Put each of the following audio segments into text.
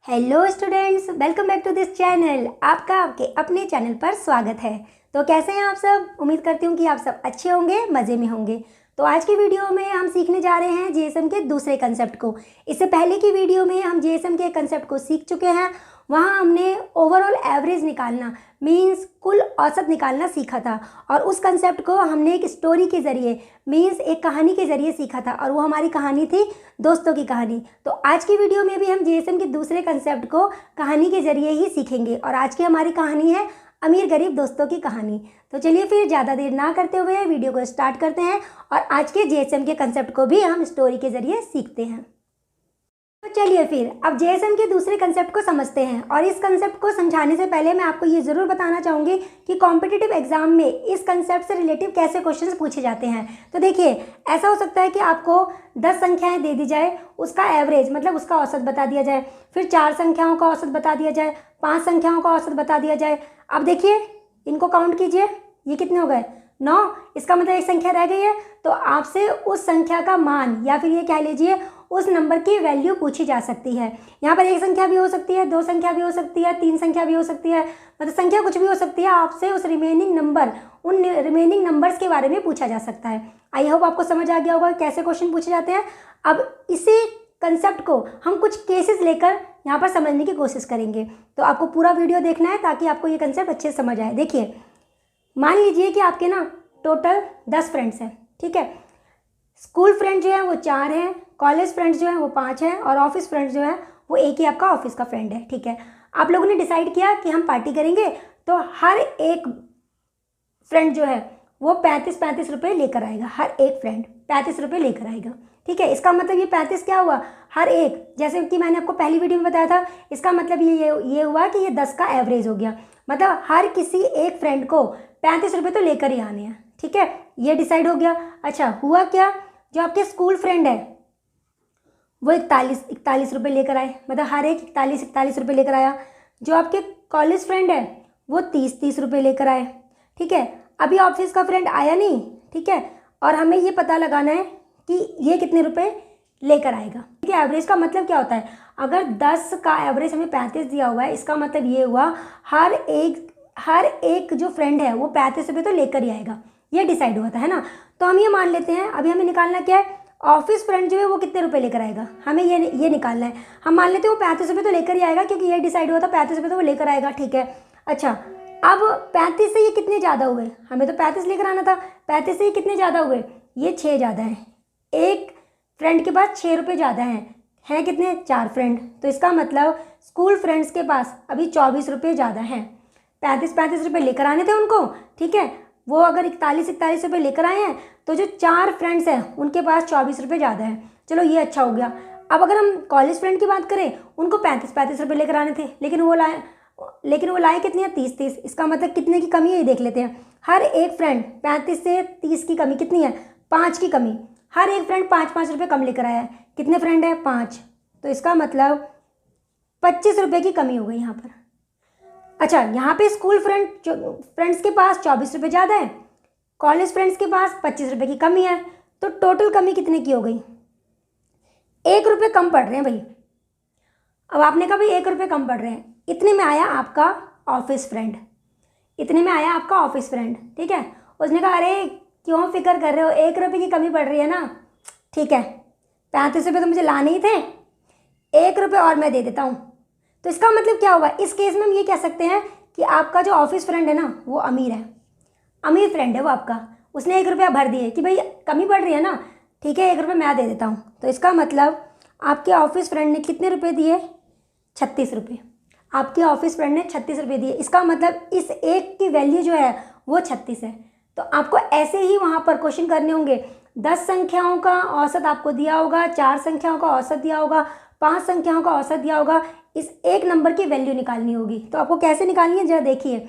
Hello students, welcome back to this channel. आपका आपके अपने चैनल पर स्वागत है। तो कैसे हैं आप सब? उम्मीद करती हूँ कि आप सब अच्छे होंगे, मज़े में होंगे। तो आज की वीडियो में हम सीखने जा रहे हैं जीएसएम के दूसरे कंसेप्ट को। इससे पहले की वीडियो में हम जीएसएम के कंसेप्ट को सीख चुके हैं। वहाँ हमने ओवरऑल एवरेज निकालना मीन्स कुल औसत निकालना सीखा था, और उस कंसेप्ट को हमने एक स्टोरी के ज़रिए मीन्स एक कहानी के ज़रिए सीखा था, और वो हमारी कहानी थी दोस्तों की कहानी। तो आज की वीडियो में भी हम जीएसएम के दूसरे कंसेप्ट को कहानी के ज़रिए ही सीखेंगे, और आज की हमारी कहानी है अमीर गरीब दोस्तों की कहानी। तो चलिए फिर ज़्यादा देर ना करते हुए वीडियो को स्टार्ट करते हैं, और आज के जीएसएम के कंसेप्ट को भी हम स्टोरी के ज़रिए सीखते हैं। तो चलिए फिर अब जीएसएम के दूसरे कंसेप्ट को समझते हैं। और इस कंसेप्ट को समझाने से पहले मैं आपको ये ज़रूर बताना चाहूँगी कि कॉम्पिटिटिव एग्जाम में इस कंसेप्ट से रिलेटिव कैसे क्वेश्चंस पूछे जाते हैं। तो देखिए, ऐसा हो सकता है कि आपको 10 संख्याएं दे दी जाए, उसका एवरेज मतलब उसका औसत बता दिया जाए, फिर 4 संख्याओं का औसत बता दिया जाए, 5 संख्याओं का औसत बता दिया जाए। अब देखिए, इनको काउंट कीजिए, ये कितने हो गए? 9। इसका मतलब एक संख्या रह गई है, तो आपसे उस संख्या का मान या फिर ये कह लीजिए उस नंबर की वैल्यू पूछी जा सकती है। यहाँ पर एक संख्या भी हो सकती है, 2 संख्या भी हो सकती है, 3 संख्या भी हो सकती है, मतलब संख्या कुछ भी हो सकती है। आपसे उस उन रिमेनिंग नंबर्स के बारे में पूछा जा सकता है। आई होप आपको समझ आ गया होगा कैसे क्वेश्चन पूछे जाते हैं। अब इसी कंसेप्ट को हम कुछ केसेस लेकर यहाँ पर समझने की कोशिश करेंगे। तो आपको पूरा वीडियो देखना है ताकि आपको ये कंसेप्ट अच्छे से समझ आए। देखिए, मान लीजिए कि आपके ना टोटल 10 फ्रेंड्स हैं, ठीक है। स्कूल फ्रेंड जो है वो 4 हैं, कॉलेज फ्रेंड्स जो है वो 5 हैं, और ऑफिस फ्रेंड्स जो है वो एक ही आपका ऑफिस का फ्रेंड है, ठीक है। आप लोगों ने डिसाइड किया कि हम पार्टी करेंगे, तो हर एक फ्रेंड जो है वो 35 रुपये लेकर आएगा। हर एक फ्रेंड 35 रुपये लेकर आएगा, ठीक है। इसका मतलब ये 35 क्या हुआ? हर एक, जैसे कि मैंने आपको पहली वीडियो में बताया था, इसका मतलब ये हुआ कि ये 10 का एवरेज हो गया। मतलब हर किसी एक फ्रेंड को 35 रुपये तो लेकर ही आने हैं, ठीक है। ये डिसाइड हो गया। अच्छा, हुआ क्या? जो आपके स्कूल फ्रेंड है वो 41 रुपये लेकर आए, मतलब हर एक 41 रुपये लेकर आया। जो आपके कॉलेज फ्रेंड है वो 30 रुपये लेकर आए, ठीक है। अभी ऑफिस का फ्रेंड आया नहीं, ठीक है, और हमें ये पता लगाना है कि ये कितने रुपए लेकर आएगा, ठीक है। एवरेज का मतलब क्या होता है? अगर 10 का एवरेज हमें 35 दिया हुआ है, इसका मतलब ये हुआ हर एक जो फ्रेंड है वो 35 रुपये तो लेकर ही आएगा। ये डिसाइड हुआ था, है ना। तो हम ये मान लेते हैं, अभी हमें निकालना क्या है? ऑफिस फ्रेंड जो है वो कितने रुपए लेकर आएगा, हमें ये निकालना है। हम मान लेते हैं वो 35 रुपये तो लेकर ही आएगा, क्योंकि ये डिसाइड हुआ था 35 रुपये तो वो लेकर आएगा, ठीक है। अच्छा, अब 35 से ये कितने ज़्यादा हुए? हमें तो 35 लेकर आना था, 35 से ये कितने ज़्यादा हुए? ये 6 ज़्यादा है। एक फ्रेंड के पास 6 रुपये ज़्यादा हैं कितने? 4 फ्रेंड। तो इसका मतलब स्कूल फ्रेंड्स के पास अभी 24 रुपये ज़्यादा हैं। 35 रुपये लेकर आने थे उनको, ठीक है। वो अगर 41 रुपये लेकर आए हैं, तो जो 4 फ्रेंड्स हैं उनके पास 24 रुपये ज़्यादा है। चलो, ये अच्छा हो गया। अब अगर हम कॉलेज फ्रेंड की बात करें, उनको 35 रुपये लेकर आने थे, लेकिन वो लाए कितनी है? 30। इसका मतलब कितने की कमी है ये देख लेते हैं। हर एक फ्रेंड 35 से 30 की कमी कितनी है? 5 की कमी। हर एक फ्रेंड 5 रुपये कम लेकर आया है। कितने फ्रेंड है? 5। तो इसका मतलब 25 रुपये की कमी हो गई यहाँ पर। अच्छा, यहाँ पे स्कूल फ्रेंड्स के पास 24 रुपये ज़्यादा है, कॉलेज फ्रेंड्स के पास 25 रुपये की कमी है। तो टोटल कमी कितने की हो गई? 1 रुपये कम पड़ रहे हैं भाई। अब आपने कहा भाई 1 रुपये कम पड़ रहे हैं, इतने में आया आपका ऑफिस फ्रेंड, ठीक है। उसने कहा, अरे क्यों फिक्र कर रहे हो, 1 रुपये की कमी पड़ रही है ना, ठीक है, 35 रुपये तो मुझे लाने ही थे, 1 रुपये और मैं दे देता हूँ। तो इसका मतलब क्या हुआ? इस केस में हम ये कह सकते हैं कि आपका जो ऑफिस फ्रेंड है ना वो अमीर है, अमीर फ्रेंड है वो आपका। उसने 1 रुपया भर दिए कि भाई कमी पड़ रही है ना, ठीक है, 1 रुपये मैं दे देता हूँ। तो इसका मतलब आपके ऑफिस फ्रेंड ने कितने रुपये दिए? 36 रुपये। आपके ऑफिस फ्रेंड ने 36 रुपये दिए। इसका मतलब इस एक की वैल्यू जो है वो 36 है। तो आपको ऐसे ही वहाँ पर क्वेश्चन करने होंगे। 10 संख्याओं का औसत आपको दिया होगा, 4 संख्याओं का औसत दिया होगा, 5 संख्याओं का औसत दिया होगा। इस एक नंबर की वैल्यू निकालनी होगी। तो आपको कैसे निकालनी है जरा देखिए।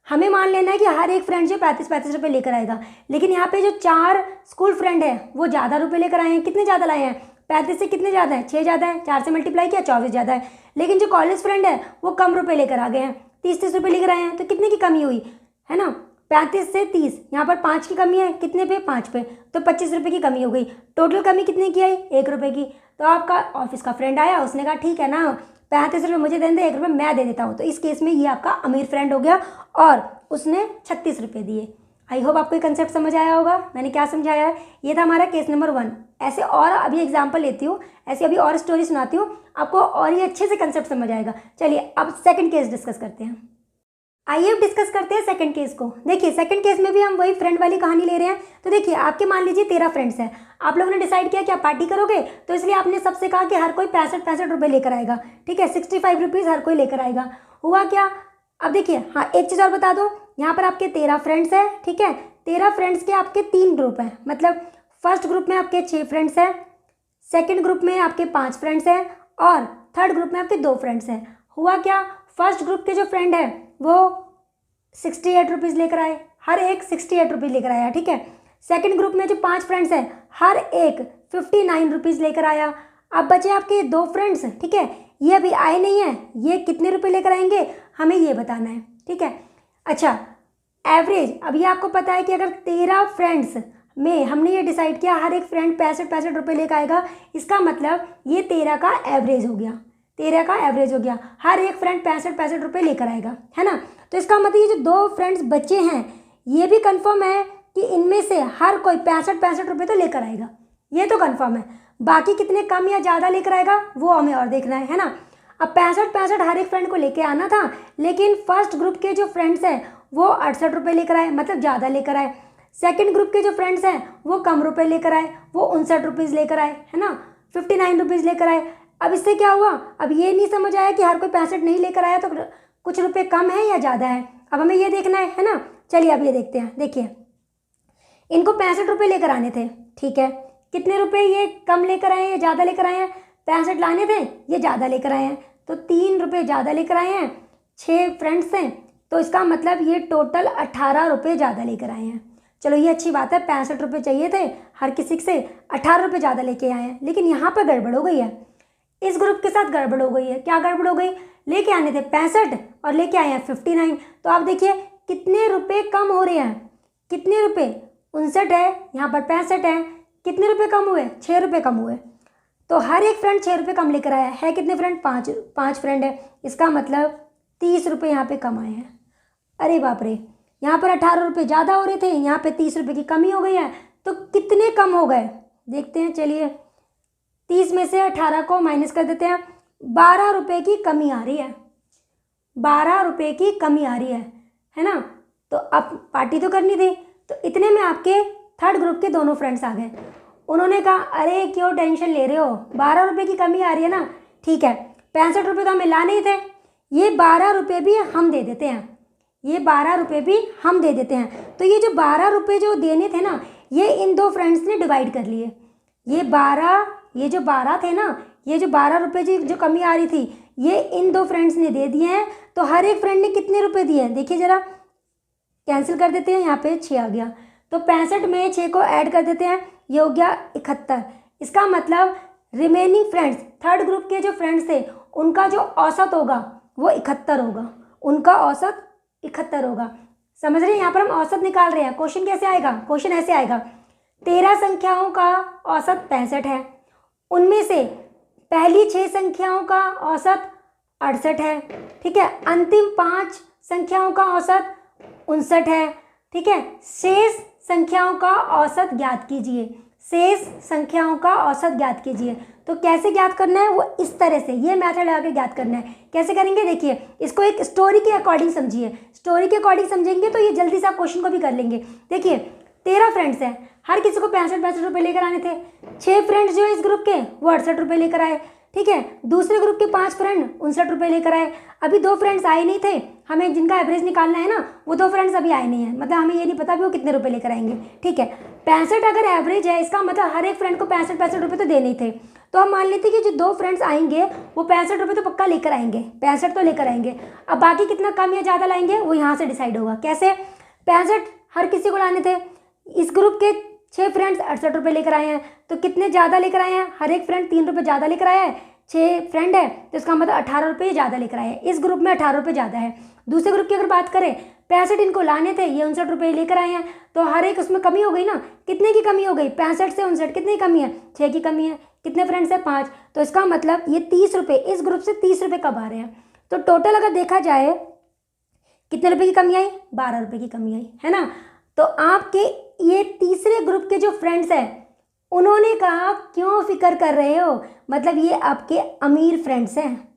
हमें मान लेना है कि हर एक फ्रेंड जो 35 रुपये लेकर आएगा, लेकिन यहाँ पे जो 4 स्कूल फ्रेंड है वो ज़्यादा रुपये लेकर आए हैं। कितने ज़्यादा लाए हैं? 35 से कितने ज़्यादा है? 6 ज़्यादा है। 4 से मल्टीप्लाई किया, 24 ज़्यादा है। लेकिन जो कॉलेज फ्रेंड है वो कम रुपये लेकर आ गए हैं, 30 रुपये लेकर आए हैं। तो कितने की कमी हुई, है ना? 35 से 30, यहाँ पर 5 की कमी है, कितने पे? 5 पे, तो 25 रुपये की कमी हो गई। टोटल कमी कितने की आई? 1 रुपये की। तो आपका ऑफिस का फ्रेंड आया, उसने कहा ठीक है ना, 35 रुपये मुझे दे दे, 1 रुपये मैं दे देता हूँ, तो इस केस में ये आपका अमीर फ्रेंड हो गया और उसने 36 रुपये दिए। आई होप आपको ये कंसेप्ट समझ आया होगा मैंने क्या समझाया है। ये था हमारा केस नंबर 1। ऐसे और अभी एग्जाम्पल लेती हूँ, ऐसे अभी और स्टोरी सुनाती हूँ आपको, और ये अच्छे से कंसेप्ट समझ आएगा। चलिए अब सेकंड केस डिस्कस करते हैं। आइए अब डिस्कस करते हैं सेकंड केस को। देखिए सेकंड केस में भी हम वही फ्रेंड वाली कहानी ले रहे हैं। तो देखिए आपके मान लीजिए 13 फ्रेंड्स हैं, आप लोगों ने डिसाइड किया कि आप पार्टी करोगे, तो इसलिए आपने सबसे कहा कि हर कोई 65 रुपये लेकर आएगा। ठीक है, 65 रुपीज़ हर कोई लेकर आएगा। हुआ क्या, अब देखिए हाँ एक चीज़ और बता दो, यहाँ पर आपके 13 फ्रेंड्स हैं। ठीक है, 13 फ्रेंड्स के आपके 3 ग्रुप हैं, मतलब फर्स्ट ग्रुप में आपके 6 फ्रेंड्स हैं, सेकेंड ग्रुप में आपके 5 फ्रेंड्स हैं और थर्ड ग्रुप में आपके 2 फ्रेंड्स हैं। हुआ क्या, फर्स्ट ग्रुप के जो फ्रेंड है वो 68 रुपीज़ लेकर आए, हर एक 68 रुपीज़ लेकर आया। ठीक है, सेकंड ग्रुप में जो 5 फ्रेंड्स हैं हर एक 59 रुपीज़ लेकर आया। अब बचे आपके 2 फ्रेंड्स। ठीक है, ये अभी आए नहीं हैं, ये कितने रुपए लेकर आएंगे हमें ये बताना है। ठीक है, अच्छा एवरेज, अब ये आपको पता है कि अगर 13 फ्रेंड्स में हमने ये डिसाइड किया हर एक फ्रेंड 65 रुपये लेकर आएगा, इसका मतलब ये 13 का एवरेज हो गया, 13 का एवरेज हो गया, हर एक फ्रेंड 65 रुपये लेकर आएगा, है ना। तो इसका मतलब ये जो 2 फ्रेंड्स बचे हैं ये भी कंफर्म है कि इनमें से हर कोई 65 रुपये तो लेकर आएगा, ये तो कंफर्म है। बाकी कितने कम या ज़्यादा लेकर आएगा वो हमें और देखना है ना। अब 65 हर एक फ्रेंड को लेके आना था, लेकिन फर्स्ट ग्रुप के जो फ्रेंड्स हैं वो 68 रुपये लेकर आए, मतलब ज़्यादा लेकर आए। सेकंड ग्रुप के जो फ्रेंड्स हैं वो कम रुपए लेकर आए, वो 59 रुपीज़ लेकर आए, है ना, 59 रुपीज़ लेकर आए। अब इससे क्या हुआ, अब ये नहीं समझ आया कि हर कोई 65 नहीं लेकर आया तो कुछ रुपए कम है या ज़्यादा है, अब हमें ये देखना है ना। चलिए अब ये देखते हैं। देखिए इनको 65 रुपये लेकर आने थे। ठीक है, कितने रुपए ये कम लेकर आए या ज़्यादा लेकर आए हैं, 65 लाने थे, ये ज़्यादा लेकर आए हैं, तो 3 रुपये ज़्यादा लेकर आए हैं। 6 फ्रेंड्स हैं तो इसका मतलब ये टोटल 18 रुपये ज़्यादा लेकर आए हैं। चलो ये अच्छी बात है, 65 रुपये चाहिए थे हर किसी से, 18 रुपये ज़्यादा लेके आए हैं। लेकिन यहाँ पर गड़बड़ हो गई है, इस ग्रुप के साथ गड़बड़ हो गई है। क्या गड़बड़ हो गई, लेके आने थे 65 और लेके आए हैं 59। तो आप देखिए कितने रुपए कम हो रहे हैं, कितने रुपए, 59 है, यहाँ पर 65 है, कितने रुपए कम हुए, 6 रुपये कम हुए। तो हर एक फ्रेंड 6 रुपये कम लेकर आया है। कितने फ्रेंड, 5 फ्रेंड है, इसका मतलब 30 रुपये यहाँ पे कम आए हैं। अरे बाप रे, यहाँ पर 18 रुपये ज़्यादा हो रहे थे, यहाँ पे 30 रुपये की कमी हो गई है, तो कितने कम हो गए देखते हैं। चलिए 30 में से 18 को माइनस कर देते हैं, 12 रुपये की कमी आ रही है, 12 रुपये की कमी आ रही है ना। तो अब पार्टी तो करनी थी, तो इतने में आपके थर्ड ग्रुप के दोनों फ्रेंड्स आ गए। उन्होंने कहा अरे क्यों टेंशन ले रहे हो, 12 रुपये की कमी आ रही है ना, ठीक है 65 रुपये तो हमें लाने ही थे, ये 12 रुपये भी हम दे देते हैं, ये 12 रुपये भी हम दे देते हैं। तो ये जो 12 रुपये जो देने थे ना, ये इन 2 फ्रेंड्स ने डिवाइड कर लिए। ये जो 12 थे ना, ये जो 12 रुपये जो कमी आ रही थी ये इन 2 फ्रेंड्स ने दे दिए हैं। तो हर एक फ्रेंड ने कितने रुपए दिए हैं देखिए ज़रा, कैंसिल कर देते हैं, यहाँ पे 6 आ गया, तो 65 में 6 को ऐड कर देते हैं, ये हो गया 71। इसका मतलब रिमेनिंग फ्रेंड्स, थर्ड ग्रुप के जो फ्रेंड्स थे उनका जो औसत होगा वो 71 होगा, उनका औसत 71 होगा। समझ रहे हैं, यहाँ पर हम औसत निकाल रहे हैं। क्वेश्चन कैसे आएगा, क्वेश्चन ऐसे आएगा, 13 संख्याओं का औसत 65 है, उनमें से पहली 6 संख्याओं का औसत 68 है, ठीक है, अंतिम 5 संख्याओं का औसत 59 है, ठीक है, शेष संख्याओं का औसत ज्ञात कीजिए, शेष संख्याओं का औसत ज्ञात कीजिए। तो कैसे ज्ञात करना है, वो इस तरह से, ये मेथड लगा के ज्ञात करना है। कैसे करेंगे देखिए, इसको एक स्टोरी के अकॉर्डिंग समझिए, स्टोरी के अकॉर्डिंग समझेंगे तो ये जल्दी से आप क्वेश्चन को भी कर लेंगे। देखिए 13 फ्रेंड्स हैं, हर किसी को 65 रुपये लेकर आने थे। 6 फ्रेंड्स जो है इस ग्रुप के वो 68 रुपये लेकर आए, ठीक है, दूसरे ग्रुप के 5 फ्रेंड 59 रुपये लेकर आए। अभी 2 फ्रेंड्स आए नहीं थे, हमें जिनका एवरेज निकालना है ना, वो 2 फ्रेंड्स अभी आए नहीं है, मतलब हमें ये नहीं पता भी वो कितने रुपए लेकर आएंगे, ठीक है। 65 अगर एवरेज है, इसका मतलब हर एक फ्रेंड को 65 रुपये तो देने ही थे। तो हम मान लेते कि जो 2 फ्रेंड्स आएंगे वो 65 रुपये तो पक्का लेकर आएंगे, 65 तो लेकर आएंगे। अब बाकी कितना कम या ज़्यादा लाएंगे वो यहाँ से डिसाइड होगा। कैसे, 65 हर किसी को लाने थे, इस ग्रुप के 6 फ्रेंड्स 68 रुपये लेकर आए हैं, तो कितने ज़्यादा लेकर आए हैं, हर एक फ्रेंड 3 रुपये ज़्यादा लेकर आया है। 6 फ्रेंड है तो इसका मतलब 18 रुपये ज़्यादा लेकर आए हैं, इस ग्रुप में 18 रुपये ज़्यादा है। दूसरे ग्रुप की अगर बात करें, 65 इनको लाने थे, ये 59 रुपये लेकर आए हैं, तो हर एक उसमें कमी हो गई ना, कितने की कमी हो गई, 65 से 59 कितनी कमी है, 6 की कमी है, कितने फ्रेंड्स हैं 5, तो इसका मतलब ये 30 रुपये, इस ग्रुप से 30 रुपये कब आ रहे हैं। तो टोटल अगर देखा जाए कितने रुपए की कमी आई, 12 रुपये की कमी आई, है ना। तो आपके ये तीसरे ग्रुप के जो फ्रेंड्स हैं उन्होंने कहा क्यों फिक्र कर रहे हो, मतलब ये आपके अमीर फ्रेंड्स हैं,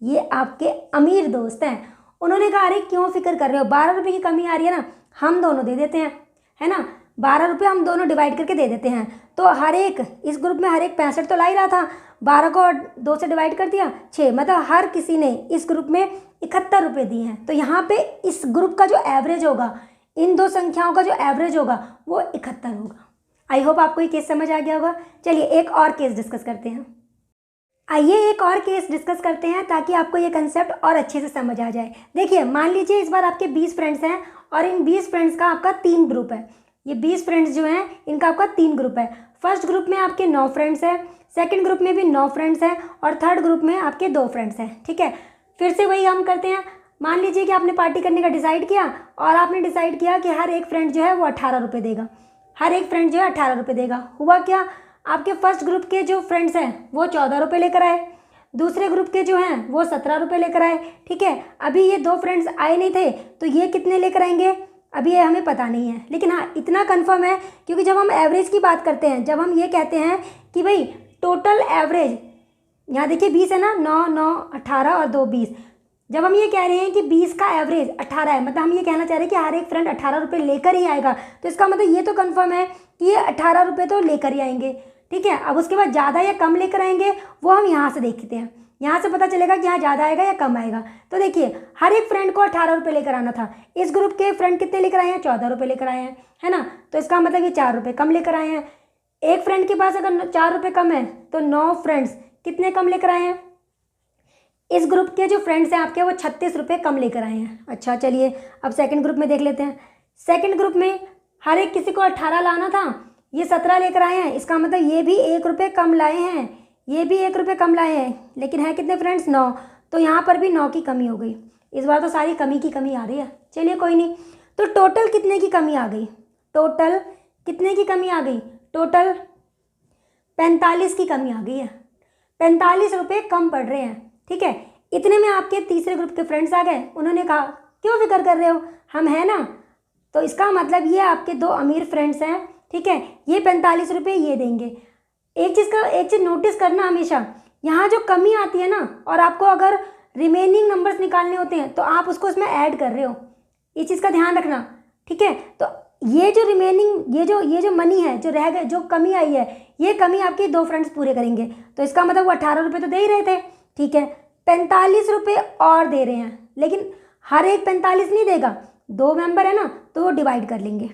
ये आपके अमीर दोस्त हैं। उन्होंने कहा अरे क्यों फिक्र कर रहे हो, 12 रुपये की कमी आ रही है ना, हम दोनों दे देते हैं, है ना, 12 रुपये हम दोनों डिवाइड करके दे देते हैं। तो हर एक इस ग्रुप में हर एक 65 तो ला ही रहा था, 12 को 2 से डिवाइड कर दिया 6, मतलब हर किसी ने इस ग्रुप में 71 रुपये दिए हैं। तो यहाँ पे इस ग्रुप का जो एवरेज होगा, इन दो संख्याओं का जो एवरेज होगा वो 71 होगा। आई होप आपको ये केस समझ आ गया होगा। चलिए एक और केस डिस्कस करते हैं। आइए एक और केस डिस्कस करते हैं ताकि आपको ये कंसेप्ट और अच्छे से समझ आ जाए। देखिए मान लीजिए इस बार आपके 20 फ्रेंड्स हैं और इन 20 फ्रेंड्स का आपका 3 ग्रुप है। ये 20 फ्रेंड्स जो हैं इनका आपका 3 ग्रुप है। फर्स्ट ग्रुप में आपके 9 फ्रेंड्स हैं, सेकंड ग्रुप में भी 9 फ्रेंड्स हैं और थर्ड ग्रुप में आपके 2 फ्रेंड्स हैं। ठीक है, फिर से वही हम करते हैं। मान लीजिए कि आपने पार्टी करने का डिसाइड किया और आपने डिसाइड किया कि हर एक फ्रेंड जो है वो 18 रुपये देगा, हर एक फ्रेंड जो है 18 रुपये देगा। हुआ क्या, आपके फर्स्ट ग्रुप के जो फ्रेंड्स हैं वो 14 रुपये लेकर आए, दूसरे ग्रुप के जो हैं वो 17 रुपये लेकर आए। ठीक है, अभी ये 2 फ्रेंड्स आए नहीं थे तो ये कितने लेकर आएंगे अभी ये हमें पता नहीं है, लेकिन हाँ इतना कंफर्म है क्योंकि जब हम एवरेज की बात करते हैं, जब हम ये कहते हैं कि भाई टोटल एवरेज, यहाँ देखिए 20 है ना, 9 9 18 और 2 20, जब हम ये कह रहे हैं कि 20 का एवरेज 18 है, मतलब हम ये कहना चाह रहे हैं कि हर एक फ्रेंड 18 रुपये लेकर ही आएगा। तो इसका मतलब ये तो कंफर्म है कि ये 18 रुपये तो लेकर ही आएंगे। ठीक है, अब उसके बाद ज़्यादा या कम लेकर आएंगे वो हम यहाँ से देखते हैं, यहाँ से पता चलेगा कि यहाँ ज़्यादा आएगा या कम आएगा। तो देखिए हर एक फ्रेंड को 18 रुपये लेकर आना था, इस ग्रुप के फ्रेंड कितने लेकर आए हैं, 14 रुपये लेकर आए हैं, है ना। तो इसका मतलब ये 4 रुपये कम लेकर आए हैं। एक फ्रेंड के पास अगर 4 रुपये कम है तो 9 फ्रेंड्स कितने कम लेकर आए हैं, इस ग्रुप के जो फ्रेंड्स हैं आपके वो 36 रुपये कम लेकर आए हैं। अच्छा चलिए अब सेकंड ग्रुप में देख लेते हैं। सेकंड ग्रुप में हर एक किसी को 18 लाना था, ये 17 लेकर आए हैं, इसका मतलब ये भी 1 रुपये कम लाए हैं, ये भी 1 रुपये कम लाए हैं, लेकिन है कितने फ्रेंड्स 9, तो यहाँ पर भी 9 की कमी हो गई। इस बार तो सारी कमी की कमी आ रही है, चलिए कोई नहीं। तो टोटल कितने की कमी आ गई, टोटल कितने की कमी आ गई, टोटल 45 की कमी आ गई है, 45 रुपये कम पड़ रहे हैं। ठीक है, इतने में आपके तीसरे ग्रुप के फ्रेंड्स आ गए, उन्होंने कहा क्यों फिक्र कर रहे हो, हम हैं ना। तो इसका मतलब ये आपके 2 अमीर फ्रेंड्स हैं। ठीक है, ये 45 रुपये ये देंगे। एक चीज़ नोटिस करना हमेशा, यहाँ जो कमी आती है ना और आपको अगर रिमेनिंग नंबर्स निकालने होते हैं तो आप उसको इसमें ऐड कर रहे हो, ये चीज़ का ध्यान रखना। ठीक है, तो ये जो रिमेनिंग ये जो मनी है जो रह गए, जो कमी आई है, ये कमी आपके 2 फ्रेंड्स पूरे करेंगे। तो इसका मतलब वो 18 रुपये तो दे ही रहे थे। ठीक है, 45 रुपये और दे रहे हैं, लेकिन हर एक 45 नहीं देगा, 2 मेंबर है ना तो वो डिवाइड कर लेंगे,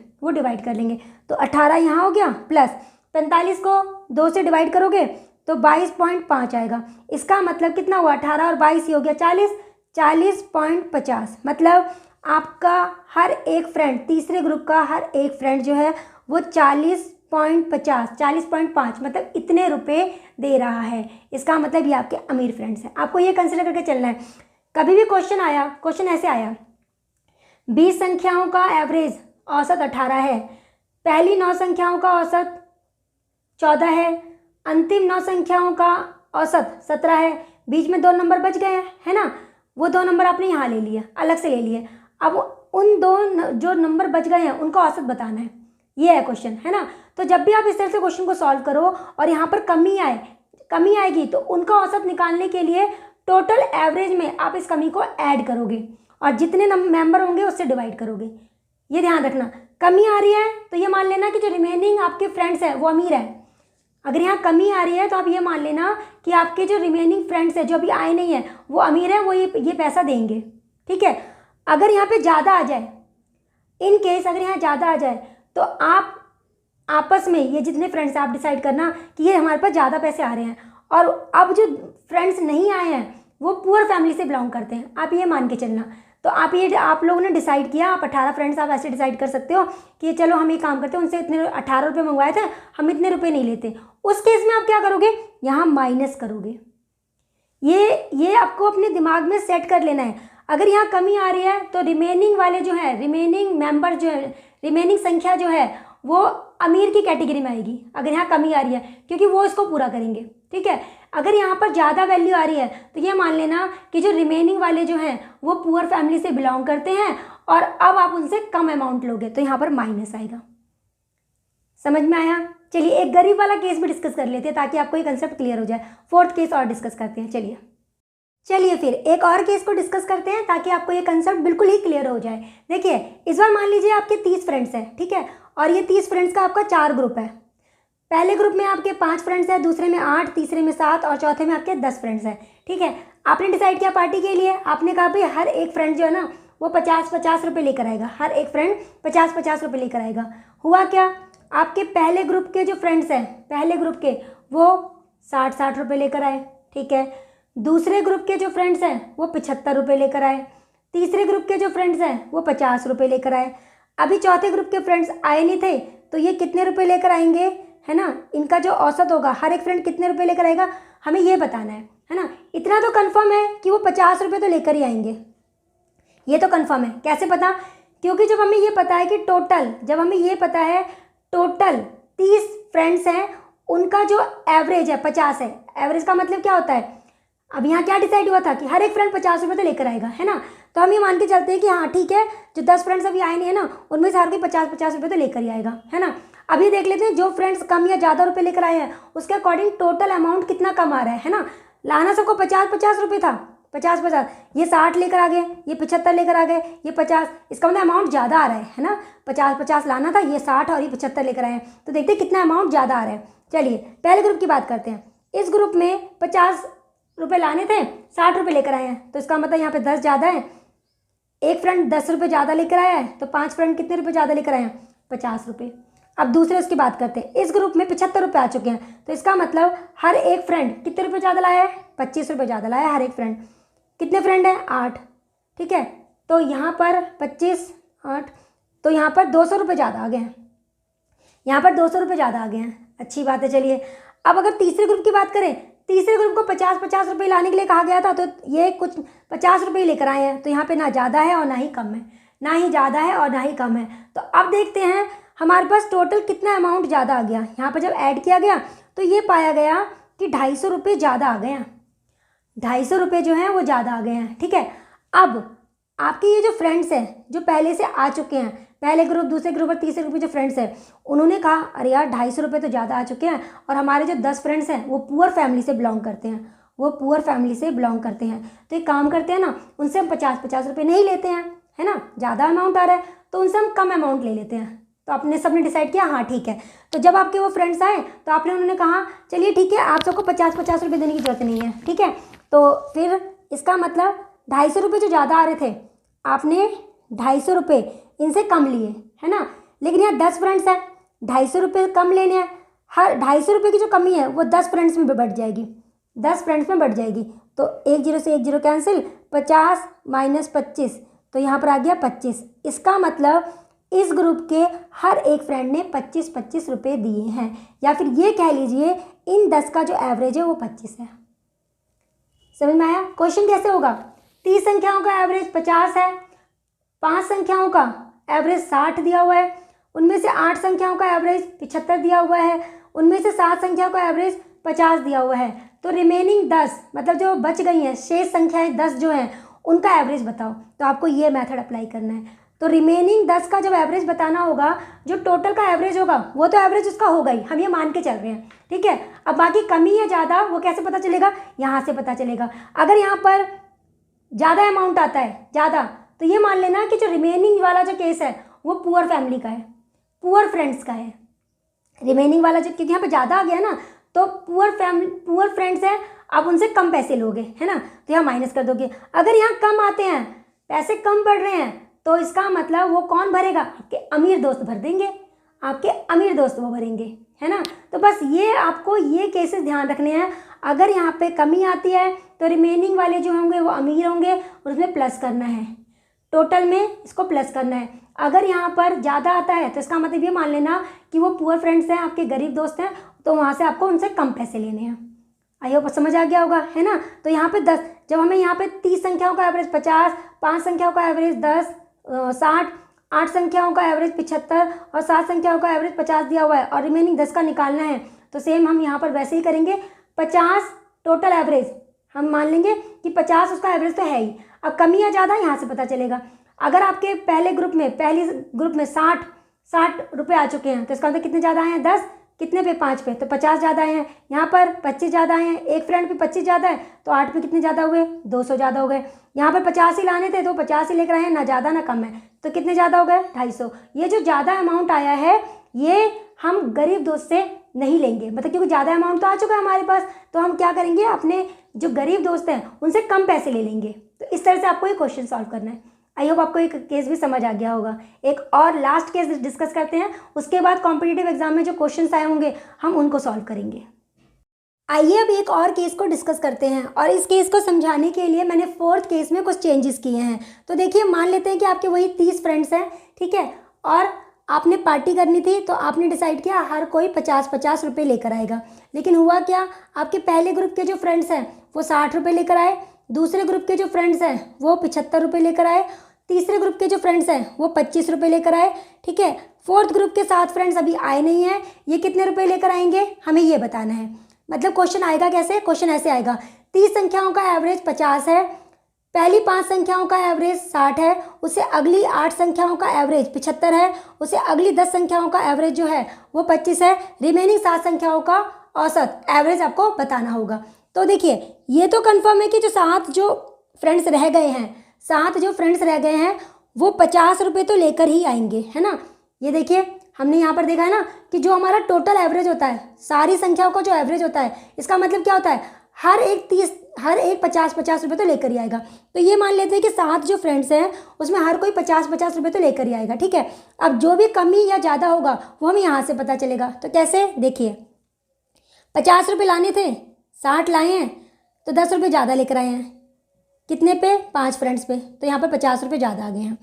तो 18 यहाँ हो गया प्लस 45 को 2 से डिवाइड करोगे तो 22.5 आएगा। इसका मतलब कितना हुआ, 18 और 22 ही हो गया 40.50। मतलब आपका हर एक फ्रेंड, तीसरे ग्रुप का हर एक फ्रेंड जो है वो 40.5 मतलब इतने रुपए दे रहा है। इसका मतलब ये आपके अमीर फ्रेंड्स हैं। आपको ये कंसिडर करके चलना है। कभी भी क्वेश्चन ऐसे आया, 20 संख्याओं का एवरेज औसत 18 है, पहली 9 संख्याओं का औसत 14 है, अंतिम 9 संख्याओं का औसत 17 है, बीच में 2 नंबर बच गए हैं, है ना, वो 2 नंबर आपने यहाँ ले लिए, अलग से ले लिए। अब उन 2 जो नंबर बच गए हैं उनका औसत बताना है, ये है क्वेश्चन, है ना। तो जब भी आप इस तरह से क्वेश्चन को सॉल्व करो और यहाँ पर कमी आएगी तो उनका औसत निकालने के लिए टोटल एवरेज में आप इस कमी को ऐड करोगे और जितने मेंबर होंगे उससे डिवाइड करोगे। ये ध्यान रखना, कमी आ रही है तो ये मान लेना कि जो रिमेनिंग आपके फ्रेंड्स हैं वो अमीर है। अगर यहाँ कमी आ रही है तो आप ये मान लेना कि आपके जो रिमेनिंग फ्रेंड्स हैं जो अभी आए नहीं हैं वो अमीर हैं, वो ये पैसा देंगे। ठीक है, अगर यहाँ पे ज़्यादा आ जाए, इन केस अगर यहाँ ज़्यादा आ जाए तो आप आपस में ये जितने फ्रेंड्स हैं आप डिसाइड करना कि ये हमारे पास ज़्यादा पैसे आ रहे हैं, और अब जो फ्रेंड्स नहीं आए हैं वो पुअर फैमिली से बिलोंग करते हैं, आप ये मान के चलना। तो आप लोगों ने डिसाइड किया, आप 18 फ्रेंड्स आप ऐसे डिसाइड कर सकते हो कि चलो हम ये काम करते हैं, उनसे इतने 18 रुपये मंगवाए थे, हम इतने रुपये नहीं लेते। उस केस में आप क्या करोगे, यहाँ माइनस करोगे। ये आपको अपने दिमाग में सेट कर लेना है। अगर यहाँ कमी आ रही है तो रिमेनिंग वाले जो है, रिमेनिंग मेंबर जो है, रिमेनिंग संख्या जो है वो अमीर की कैटेगरी में आएगी अगर यहाँ कमी आ रही है, क्योंकि वो इसको पूरा करेंगे। ठीक है, अगर यहाँ पर ज़्यादा वैल्यू आ रही है तो ये मान लेना कि जो रिमेनिंग वाले जो हैं वो पुअर फैमिली से बिलोंग करते हैं और अब आप उनसे कम अमाउंट लोगे तो यहाँ पर माइनस आएगा। समझ में आया? चलिए एक गरीब वाला केस भी डिस्कस कर लेते हैं ताकि आपको ये कंसेप्ट क्लियर हो जाए। फोर्थ केस और डिस्कस करते हैं। चलिए फिर एक और केस को डिस्कस करते हैं ताकि आपको ये कंसेप्ट बिल्कुल ही क्लियर हो जाए। देखिए इस बार मान लीजिए आपके 30 फ्रेंड्स हैं, ठीक है, और ये 30 फ्रेंड्स का आपका 4 ग्रुप है। पहले ग्रुप में आपके 5 फ्रेंड्स हैं, दूसरे में 8, तीसरे में 7 और चौथे में आपके 10 फ्रेंड्स हैं। ठीक है, आपने डिसाइड किया पार्टी के लिए, आपने कहा भाई हर एक फ्रेंड जो है ना वो 50-50 रुपये लेकर आएगा, हर एक फ्रेंड 50-50 रुपये लेकर आएगा। हुआ क्या, आपके पहले ग्रुप के जो फ्रेंड्स हैं, पहले ग्रुप के वो 60-60 रुपये लेकर आए। ठीक है, दूसरे ग्रुप के जो फ्रेंड्स हैं वो 75 रुपये लेकर आए, तीसरे ग्रुप के जो फ्रेंड्स हैं वो 50 रुपये लेकर आए। अभी चौथे ग्रुप के फ्रेंड्स आए नहीं थे तो ये कितने रुपये लेकर आएंगे, है ना, इनका जो औसत होगा हर एक फ्रेंड कितने रुपये लेकर आएगा हमें ये बताना है ना। इतना तो कंफर्म है कि वो 50 रुपये तो लेकर ही आएंगे, ये तो कंफर्म है। कैसे पता, क्योंकि जब हमें ये पता है कि टोटल 30 फ्रेंड्स हैं, उनका जो एवरेज है 50 है। एवरेज का मतलब क्या होता है, अब यहाँ क्या डिसाइड हुआ था कि हर एक फ्रेंड 50 रुपये तो लेकर आएगा, है ना। तो हम ये मान के चलते हैं कि हाँ ठीक है, जो 10 फ्रेंड्स अभी आए नहीं है ना उनमें से हर कोई 50-50 रुपये तो लेकर ही आएगा, है ना। अभी देख लेते हैं जो फ्रेंड्स कम या ज़्यादा रुपये लेकर आए हैं उसके अकॉर्डिंग टोटल अमाउंट कितना कम आ रहा है ना। लाना सबको 50-50 रुपये था, 50-50, ये 60 लेकर आ गए, ये 75 लेकर आ गए, ये 50, इसका मतलब अमाउंट ज़्यादा आ रहा है ना। 50-50 लाना था, ये 60 और ये 75 लेकर आए हैं, तो देखते हैं कितना अमाउंट ज़्यादा आ रहा है। चलिए पहले ग्रुप की बात करते हैं। इस ग्रुप में 50 रुपये लाने थे, 60 रुपये लेकर आए हैं, तो इसका मतलब यहाँ पे 10 ज़्यादा है। एक फ्रेंड 10 रुपये ज़्यादा लेकर आया है तो 5 फ्रेंड कितने रुपये ज़्यादा लेकर आए हैं, 50 रुपये। अब दूसरे उसकी बात करते हैं। इस ग्रुप में 75 रुपये आ चुके हैं, तो इसका मतलब हर एक फ्रेंड कितने रुपये ज़्यादा लाया है, 25 रुपये ज़्यादा लाया है हर एक फ्रेंड। कितने फ्रेंड हैं, 8। ठीक है, तो यहाँ पर 25, 8, तो यहाँ पर 200 रुपये ज़्यादा आ गए हैं, यहाँ पर 200 रुपये ज़्यादा आ गए हैं। अच्छी बात है। चलिए अब अगर तीसरे ग्रुप की बात करें, तीसरे ग्रुप को 50-50 रुपये लाने के लिए कहा गया था, तो ये कुछ 50 रुपये लेकर आए हैं, तो यहाँ पे ना ज़्यादा है और ना ही कम है, ना ही ज़्यादा है और ना ही कम है। तो अब देखते हैं हमारे पास टोटल कितना अमाउंट ज़्यादा आ गया। यहाँ पर जब ऐड किया गया तो ये पाया गया कि 250 रुपये ज़्यादा आ गए हैं, 250 रुपये जो हैं वो ज़्यादा आ गए हैं। ठीक है, अब आपके ये जो फ्रेंड्स हैं जो पहले से आ चुके हैं, पहले ग्रुप, दूसरे ग्रुप और तीसरे ग्रुप के जो फ्रेंड्स हैं, उन्होंने कहा अरे यार 250 रुपये तो ज़्यादा आ चुके हैं, और हमारे जो 10 फ्रेंड्स हैं वो पुअर फैमिली से बिलोंग करते हैं, तो एक काम करते हैं ना, उनसे हम 50-50 रुपये नहीं लेते हैं, है ना, ज़्यादा अमाउंट आ रहा है तो उनसे हम कम अमाउंट ले लेते हैं। तो आपने सबने डिसाइड किया हाँ ठीक है। तो जब आपके वो फ्रेंड्स आए तो उन्होंने कहा चलिए ठीक है, आप सबको 50-50 रुपये देने की जरूरत नहीं है। ठीक है, तो फिर इसका मतलब 250 रुपये जो ज़्यादा आ रहे थे आपने 250 रुपये इनसे कम लिए, है ना। लेकिन यहाँ 10 फ्रेंड्स हैं, 250 रुपये कम लेने हैं, हर 250 रुपये की जो कमी है वो 10 फ्रेंड्स में बढ़ जाएगी, 10 फ्रेंड्स में बढ़ जाएगी। तो 1 0 से 1 0 कैंसिल, 50 - 25, तो यहाँ पर आ गया 25। इसका मतलब इस ग्रुप के हर एक फ्रेंड ने 25-25 रुपये दिए हैं, या फिर ये कह लीजिए इन 10 का जो एवरेज है वो 25 है। समझ में आया? क्वेश्चन कैसे होगा, 30 संख्याओं का एवरेज 50 है, 5 संख्याओं का एवरेज 60 दिया हुआ है, उनमें से 8 संख्याओं का एवरेज 75 दिया हुआ है, उनमें से 7 संख्याओं का एवरेज 50 दिया हुआ है, तो रिमेनिंग 10 मतलब जो बच गई हैं शेष संख्याएं 10 जो हैं उनका एवरेज बताओ। तो आपको ये मेथड अप्लाई करना है। तो रिमेनिंग 10 का जब एवरेज बताना होगा, जो टोटल का एवरेज होगा वो तो एवरेज उसका होगा ही, हम ये मान के चल रहे हैं। ठीक है, अब बाकी कमी या ज़्यादा वो कैसे पता चलेगा, यहाँ से पता चलेगा। अगर यहाँ पर ज़्यादा अमाउंट आता है, ज़्यादा, तो ये मान लेना कि जो रिमेनिंग वाला जो केस है वो पुअर फैमिली का है, पुअर फ्रेंड्स का है। रिमेनिंग वाला जो, क्योंकि यहाँ पर ज़्यादा आ गया ना, तो पुअर फ्रेंड्स है, आप उनसे कम पैसे लोगे, है ना, तो यहाँ माइनस कर दोगे। अगर यहाँ कम आते हैं, पैसे कम पड़ रहे हैं, तो इसका मतलब वो कौन भरेगा, आपके अमीर दोस्त भर देंगे, आपके अमीर दोस्त वो भरेंगे, है ना। तो बस ये आपको ये केसेस ध्यान रखने हैं। अगर यहाँ पे कमी आती है तो रिमेनिंग वाले जो होंगे वो अमीर होंगे और उसमें प्लस करना है, टोटल में इसको प्लस करना है। अगर यहाँ पर ज़्यादा आता है तो इसका मतलब ये मान लेना कि वो पुअर फ्रेंड्स हैं, आपके गरीब दोस्त हैं, तो वहाँ से आपको उनसे कम पैसे लेने हैं। आई होप समझ आ गया होगा, है ना। तो यहाँ पे 10, जब हमें यहाँ पे 30 संख्याओं का एवरेज 50, 5 संख्याओं का एवरेज 10, 60, 8 संख्याओं का एवरेज 75 और 7 संख्याओं का एवरेज 50 दिया हुआ है और रिमेनिंग 10 का निकालना है, तो सेम हम यहाँ पर वैसे ही करेंगे। 50 टोटल एवरेज हम मान लेंगे कि 50 उसका एवरेज तो है ही। अब कमी या ज़्यादा यहाँ से पता चलेगा। अगर आपके पहली ग्रुप में 60 रुपये आ चुके हैं तो इसका मतलब कितने ज़्यादा आए हैं, 10, कितने पे, 5 पे, तो 50 ज़्यादा आए हैं। यहाँ पर 25 ज़्यादा आए हैं, एक फ्रेंड पे 25 ज़्यादा है तो 8 पे कितने ज़्यादा हुए, 200 ज़्यादा हो गए। यहाँ पर 50 ही लाने थे तो 50 ही लेकर आए हैं, ना ज़्यादा ना कम है, तो कितने ज़्यादा हो गए, 250। ये जो ज़्यादा अमाउंट आया है ये हम गरीब दोस्त से नहीं लेंगे, मतलब क्योंकि ज़्यादा अमाउंट तो आ चुका है हमारे पास, तो हम क्या करेंगे, अपने जो गरीब दोस्त हैं उनसे कम पैसे ले लेंगे। तो इस तरह से आपको ये क्वेश्चन सॉल्व करना है। आई होप आपको एक केस भी समझ आ गया होगा। एक और लास्ट केस डिस्कस करते हैं, उसके बाद कॉम्पिटिटिव एग्जाम में जो क्वेश्चंस आए होंगे हम उनको सॉल्व करेंगे। आइए अब एक और केस को डिस्कस करते हैं और इस केस को समझाने के लिए मैंने 4th केस में कुछ चेंजेस किए हैं। तो देखिए, मान लेते हैं कि आपके वही 30 फ्रेंड्स हैं, ठीक है, और आपने पार्टी करनी थी तो आपने डिसाइड किया हर कोई 50-50 रुपये लेकर आएगा। लेकिन हुआ क्या, आपके पहले ग्रुप के जो फ्रेंड्स हैं वो 60 रुपये लेकर आए, दूसरे ग्रुप के जो फ्रेंड्स हैं वो 75 रुपये लेकर आए, तीसरे ग्रुप के जो फ्रेंड्स हैं वो 25 रुपये लेकर आए, ठीक है। 4th ग्रुप के 7 फ्रेंड्स अभी आए नहीं हैं, ये कितने रुपये लेकर आएंगे हमें ये बताना है। मतलब क्वेश्चन आएगा कैसे, क्वेश्चन ऐसे आएगा, 30 संख्याओं का एवरेज 50 है, पहली 5 संख्याओं का एवरेज 60 है, उसे अगली 8 संख्याओं का एवरेज 75 है, उसे अगली 10 संख्याओं का एवरेज जो है वो 25 है, रिमेनिंग 7 संख्याओं का औसत एवरेज आपको बताना होगा। तो देखिए, ये तो कंफर्म है कि जो 7 जो फ्रेंड्स रह गए हैं वो 50 रुपये तो लेकर ही आएंगे, है ना। ये देखिए, हमने यहाँ पर देखा है ना कि जो हमारा टोटल एवरेज होता है, सारी संख्याओं का जो एवरेज होता है, इसका मतलब क्या होता है, हर एक 50-50 रुपये तो लेकर ही आएगा। तो ये मान लेते हैं कि 7 जो फ्रेंड्स हैं उसमें हर कोई 50-50 रुपये तो लेकर ही आएगा, ठीक है। अब जो भी कमी या ज़्यादा होगा वो हमें यहाँ से पता चलेगा। तो कैसे, देखिए, 50 रुपये लाने थे, 60 लाए हैं, तो 10 रुपये ज़्यादा लेकर आए हैं, कितने पे, 5 फ्रेंड्स पे, तो यहाँ पर 50 रुपये ज़्यादा आ गए हैं।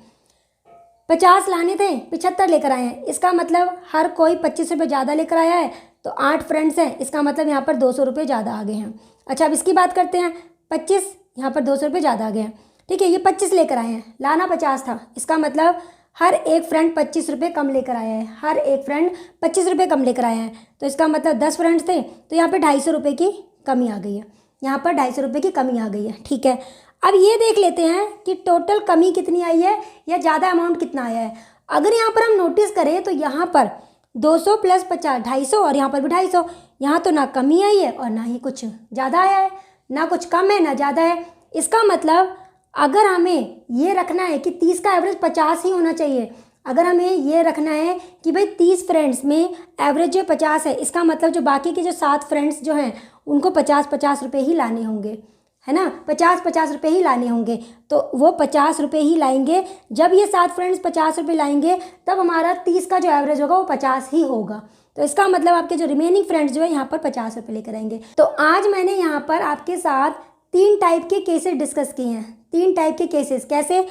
50 लाने थे, 75 लेकर आए हैं, इसका मतलब हर कोई 25 रुपये ज़्यादा लेकर आया है, तो 8 फ्रेंड्स हैं, इसका मतलब यहाँ पर 200 रुपये ज़्यादा आ गए हैं। अच्छा, अब इसकी बात करते हैं, 25, यहाँ पर 200 रुपये ज़्यादा आ गए हैं, ठीक है। ये 25 लेकर आए हैं, लाना 50 था, इसका मतलब हर एक फ्रेंड 25 रुपये कम लेकर आया है, हर एक फ्रेंड 25 रुपये कम लेकर आया है, तो इसका मतलब 10 फ्रेंड्स थे, तो यहाँ पर 250 रुपये की कमी आ गई है, यहाँ पर 250 रुपये की कमी आ गई है, ठीक है। अब ये देख लेते हैं कि टोटल कमी कितनी आई है या ज़्यादा अमाउंट कितना आया है। अगर यहाँ पर हम नोटिस करें तो यहाँ पर 200 प्लस 50 250 और यहाँ पर भी 250, यहाँ तो ना कमी आई है और ना ही कुछ ज़्यादा आया है, ना कुछ कम है ना ज़्यादा है। इसका मतलब अगर हमें ये रखना है कि 30 का एवरेज 50 ही होना चाहिए, अगर हमें ये रखना है कि भाई 30 फ्रेंड्स में एवरेज जो 50 है, इसका मतलब जो बाकी के जो 7 फ्रेंड्स जो हैं उनको 50-50 रुपये ही लाने होंगे, है ना, 50-50 रुपये ही लाने होंगे, तो वो 50 रुपये ही लाएंगे। जब ये 7 फ्रेंड्स 50 रुपये लाएंगे तब हमारा 30 का जो एवरेज होगा वो 50 ही होगा। तो इसका मतलब आपके जो रिमेनिंग फ्रेंड्स जो है यहाँ पर 50 रुपये लेकर आएंगे। तो आज मैंने यहाँ पर आपके साथ 3 टाइप के केसेस डिस्कस किए हैं। 3 टाइप के केसेस कैसे,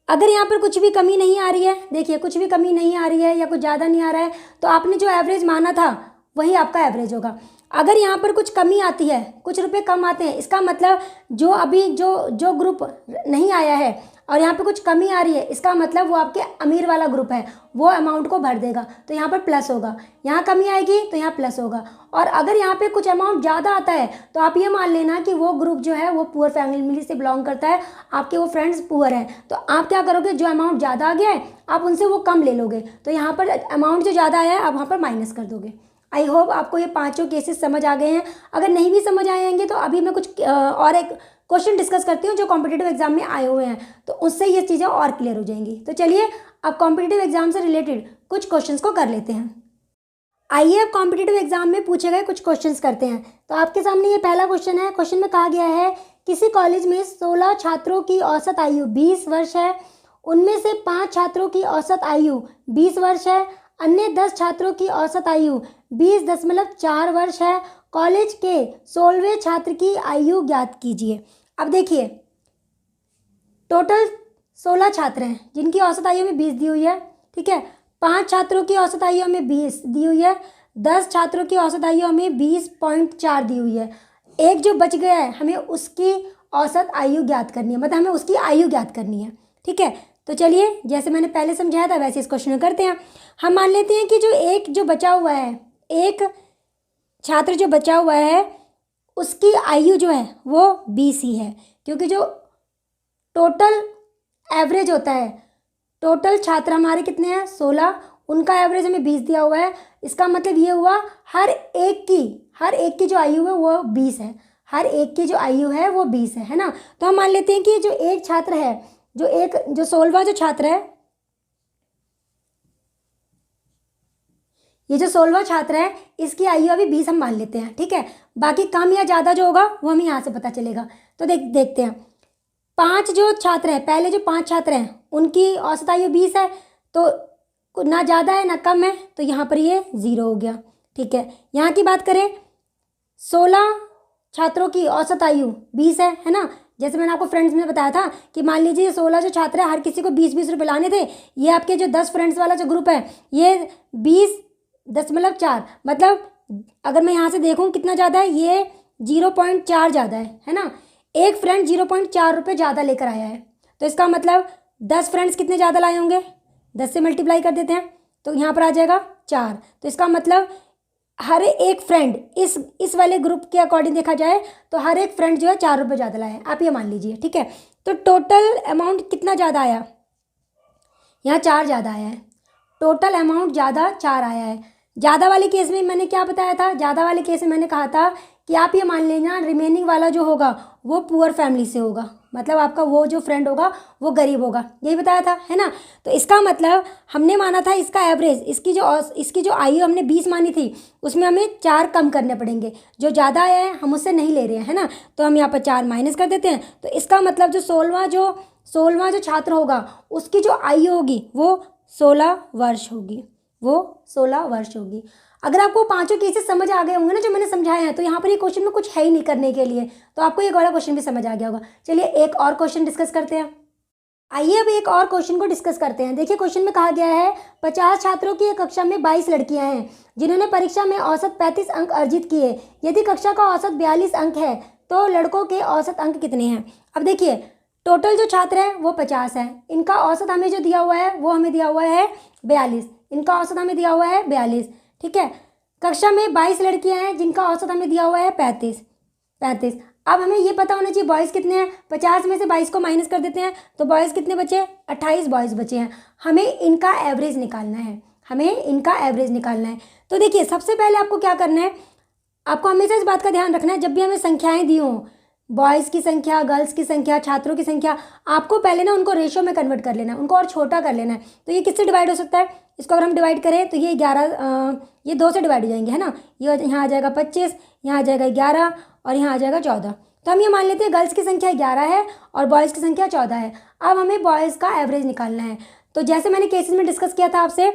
अगर यहाँ पर कुछ भी कमी नहीं आ रही है, देखिए कुछ भी कमी नहीं आ रही है या कुछ ज़्यादा नहीं आ रहा है, तो आपने जो एवरेज माना था वही आपका एवरेज होगा। अगर यहाँ पर कुछ कमी आती है, कुछ रुपए कम आते हैं, इसका मतलब जो अभी जो ग्रुप नहीं आया है और यहाँ पे कुछ कमी आ रही है, इसका मतलब वो आपके अमीर वाला ग्रुप है, वो अमाउंट को भर देगा, तो यहाँ पर प्लस होगा। यहाँ कमी आएगी तो यहाँ प्लस होगा। और अगर यहाँ पे कुछ अमाउंट ज़्यादा आता है तो आप ये मान लेना कि वो ग्रुप जो है वो पुअर फैमिली से बिलोंग करता है, आपके वो फ्रेंड्स पुअर हैं, तो आप क्या करोगे, जो अमाउंट ज़्यादा आ गया है आप उनसे वो कम ले लोगे, तो यहाँ पर अमाउंट जो ज़्यादा आया है आप वहाँ पर माइनस कर दोगे। आई होप आपको ये 5 केसेस समझ आ गए हैं। अगर नहीं भी समझ आएंगे तो अभी मैं कुछ और एक क्वेश्चन डिस्कस करती हूँ जो कॉम्पिटिटिव एग्जाम में आए हुए हैं, तो उससे ये चीज़ें और क्लियर हो जाएंगी। तो चलिए अब कॉम्पिटिटिव एग्जाम से रिलेटेड कुछ क्वेश्चंस को कर लेते हैं। आइए अब कॉम्पिटिटिव एग्जाम में पूछे गए कुछ क्वेश्चंस करते हैं। तो आपके सामने ये पहला क्वेश्चन है। क्वेश्चन में कहा गया है, किसी कॉलेज में 16 छात्रों की औसत आयु 20 वर्ष है, उनमें से 5 छात्रों की औसत आयु 20 वर्ष है, अन्य 10 छात्रों की औसत आयु 20.4 वर्ष है। कॉलेज के 16वें छात्र की आयु ज्ञात कीजिए। अब देखिए, टोटल 16 छात्र हैं जिनकी औसत आयु में 20 दी हुई है, ठीक है। 5 छात्रों की औसत आयु में 20 दी हुई है, 10 छात्रों की औसत आयु में 20.4 दी हुई है। एक जो बच गया है हमें उसकी औसत आयु ज्ञात करनी है, मतलब हमें उसकी आयु ज्ञात करनी है, ठीक है। तो चलिए जैसे मैंने पहले समझाया था वैसे इस क्वेश्चन में करते हैं। हम मान लेते हैं कि जो बचा हुआ है, एक छात्र जो बचा हुआ है उसकी आयु जो है वो 20 ही है, क्योंकि जो टोटल एवरेज होता है, टोटल छात्र हमारे कितने हैं 16, उनका एवरेज हमें 20 दिया हुआ है। इसका मतलब ये हुआ हर एक की जो आयु है वो 20 है, हर एक की जो आयु है वो 20 है ना। तो हम मान लेते हैं कि जो एक छात्र है, जो 16वां जो छात्र है, ये जो 16वां छात्र है इसकी आयु अभी 20 हम मान लेते हैं, ठीक है। बाकी कम या ज़्यादा जो होगा वो हमें यहाँ से पता चलेगा। तो देखते हैं, 5 जो छात्र हैं, पहले जो 5 छात्र हैं उनकी औसत आयु 20 है, तो ना ज़्यादा है ना कम है, तो यहाँ पर ये 0 हो गया, ठीक है। यहाँ की बात करें, 16 छात्रों की औसत आयु 20 है ना। जैसे मैंने आपको फ्रेंड्स में बताया था कि मान लीजिए 16 जो छात्र है हर किसी को 20-20 रुपये लाने थे। ये आपके जो 10 फ्रेंड्स वाला जो ग्रुप है ये 20.4, मतलब अगर मैं यहाँ से देखूँ कितना ज़्यादा है, ये 0.4 ज़्यादा है ना। एक फ्रेंड 0.4 रुपये ज़्यादा लेकर आया है, तो इसका मतलब 10 फ्रेंड्स कितने ज़्यादा लाए होंगे, 10 से मल्टीप्लाई कर देते हैं तो यहाँ पर आ जाएगा 4। तो इसका मतलब हर एक फ्रेंड इस वाले ग्रुप के अकॉर्डिंग देखा जाए तो हर एक फ्रेंड जो है 4 रुपये ज़्यादा लाया है, आप ये मान लीजिए, ठीक है। तो टोटल अमाउंट कितना ज़्यादा आया, यहाँ 4 ज़्यादा आया है, टोटल अमाउंट ज़्यादा 4 आया है। ज़्यादा वाले केस में मैंने क्या बताया था, ज़्यादा वाले केस में मैंने कहा था कि आप ये मान लेना रिमेनिंग वाला जो होगा वो पुअर फैमिली से होगा, मतलब आपका वो जो फ्रेंड होगा वो गरीब होगा, यही बताया था, है ना। तो इसका मतलब हमने माना था इसका एवरेज, इसकी जो आयु हमने 20 मानी थी उसमें हमें 4 कम करने पड़ेंगे। जो ज़्यादा आया है हम उससे नहीं ले रहे हैं, है ना। तो हम यहाँ पर 4 माइनस कर देते हैं। तो इसका मतलब जो 16वां जो छात्र होगा उसकी जो आयु होगी वो 16 वर्ष होगी, वो 16 वर्ष होगी। अगर आपको पांचों केसेस समझ आ गए होंगे ना जो मैंने समझाए हैं, तो यहाँ पर ये क्वेश्चन में कुछ है ही नहीं करने के लिए, तो आपको एक वाला क्वेश्चन भी समझ आ गया होगा। चलिए एक और क्वेश्चन डिस्कस करते हैं। आइए अब एक और क्वेश्चन को डिस्कस करते हैं। देखिए क्वेश्चन में कहा गया है 50 छात्रों की एक कक्षा में 22 लड़कियां हैं जिन्होंने परीक्षा में औसत 35 अंक अर्जित किए। यदि कक्षा का औसत 42 अंक है तो लड़कों के औसत अंक कितने हैं। अब देखिए टोटल जो छात्र है वो 50 है, इनका औसत हमें जो दिया हुआ है वो हमें दिया हुआ है 42, इनका औसत हमें दिया हुआ है 42, ठीक है। कक्षा में 22 लड़कियां हैं जिनका औसत हमें दिया हुआ है 35। अब हमें ये पता होना चाहिए बॉयज़ कितने हैं। 50 में से 22 को माइनस कर देते हैं तो बॉयज़ कितने बचे, 28 बॉयज़ बचे हैं। हमें इनका एवरेज निकालना है, तो देखिए सबसे पहले आपको क्या करना है, आपको हमेशा इस बात का ध्यान रखना है जब भी हमें संख्याएं दी हों, बॉयज़ की संख्या, गर्ल्स की संख्या, छात्रों की संख्या, आपको पहले ना उनको रेशो में कन्वर्ट कर लेना है, उनको और छोटा कर लेना है। तो ये किससे डिवाइड हो सकता है, इसको अगर हम डिवाइड करें तो ये 2 से डिवाइड हो जाएंगे, है ना। ये यहाँ आ जाएगा 25, यहाँ आ जाएगा 11 और यहाँ आ जाएगा 14। तो हम ये मान लेते हैं गर्ल्स की संख्या 11 है और बॉयज़ की संख्या 14 है। अब हमें बॉयज़ का एवरेज निकालना है। तो जैसे मैंने केसेस में डिस्कस किया था आपसे,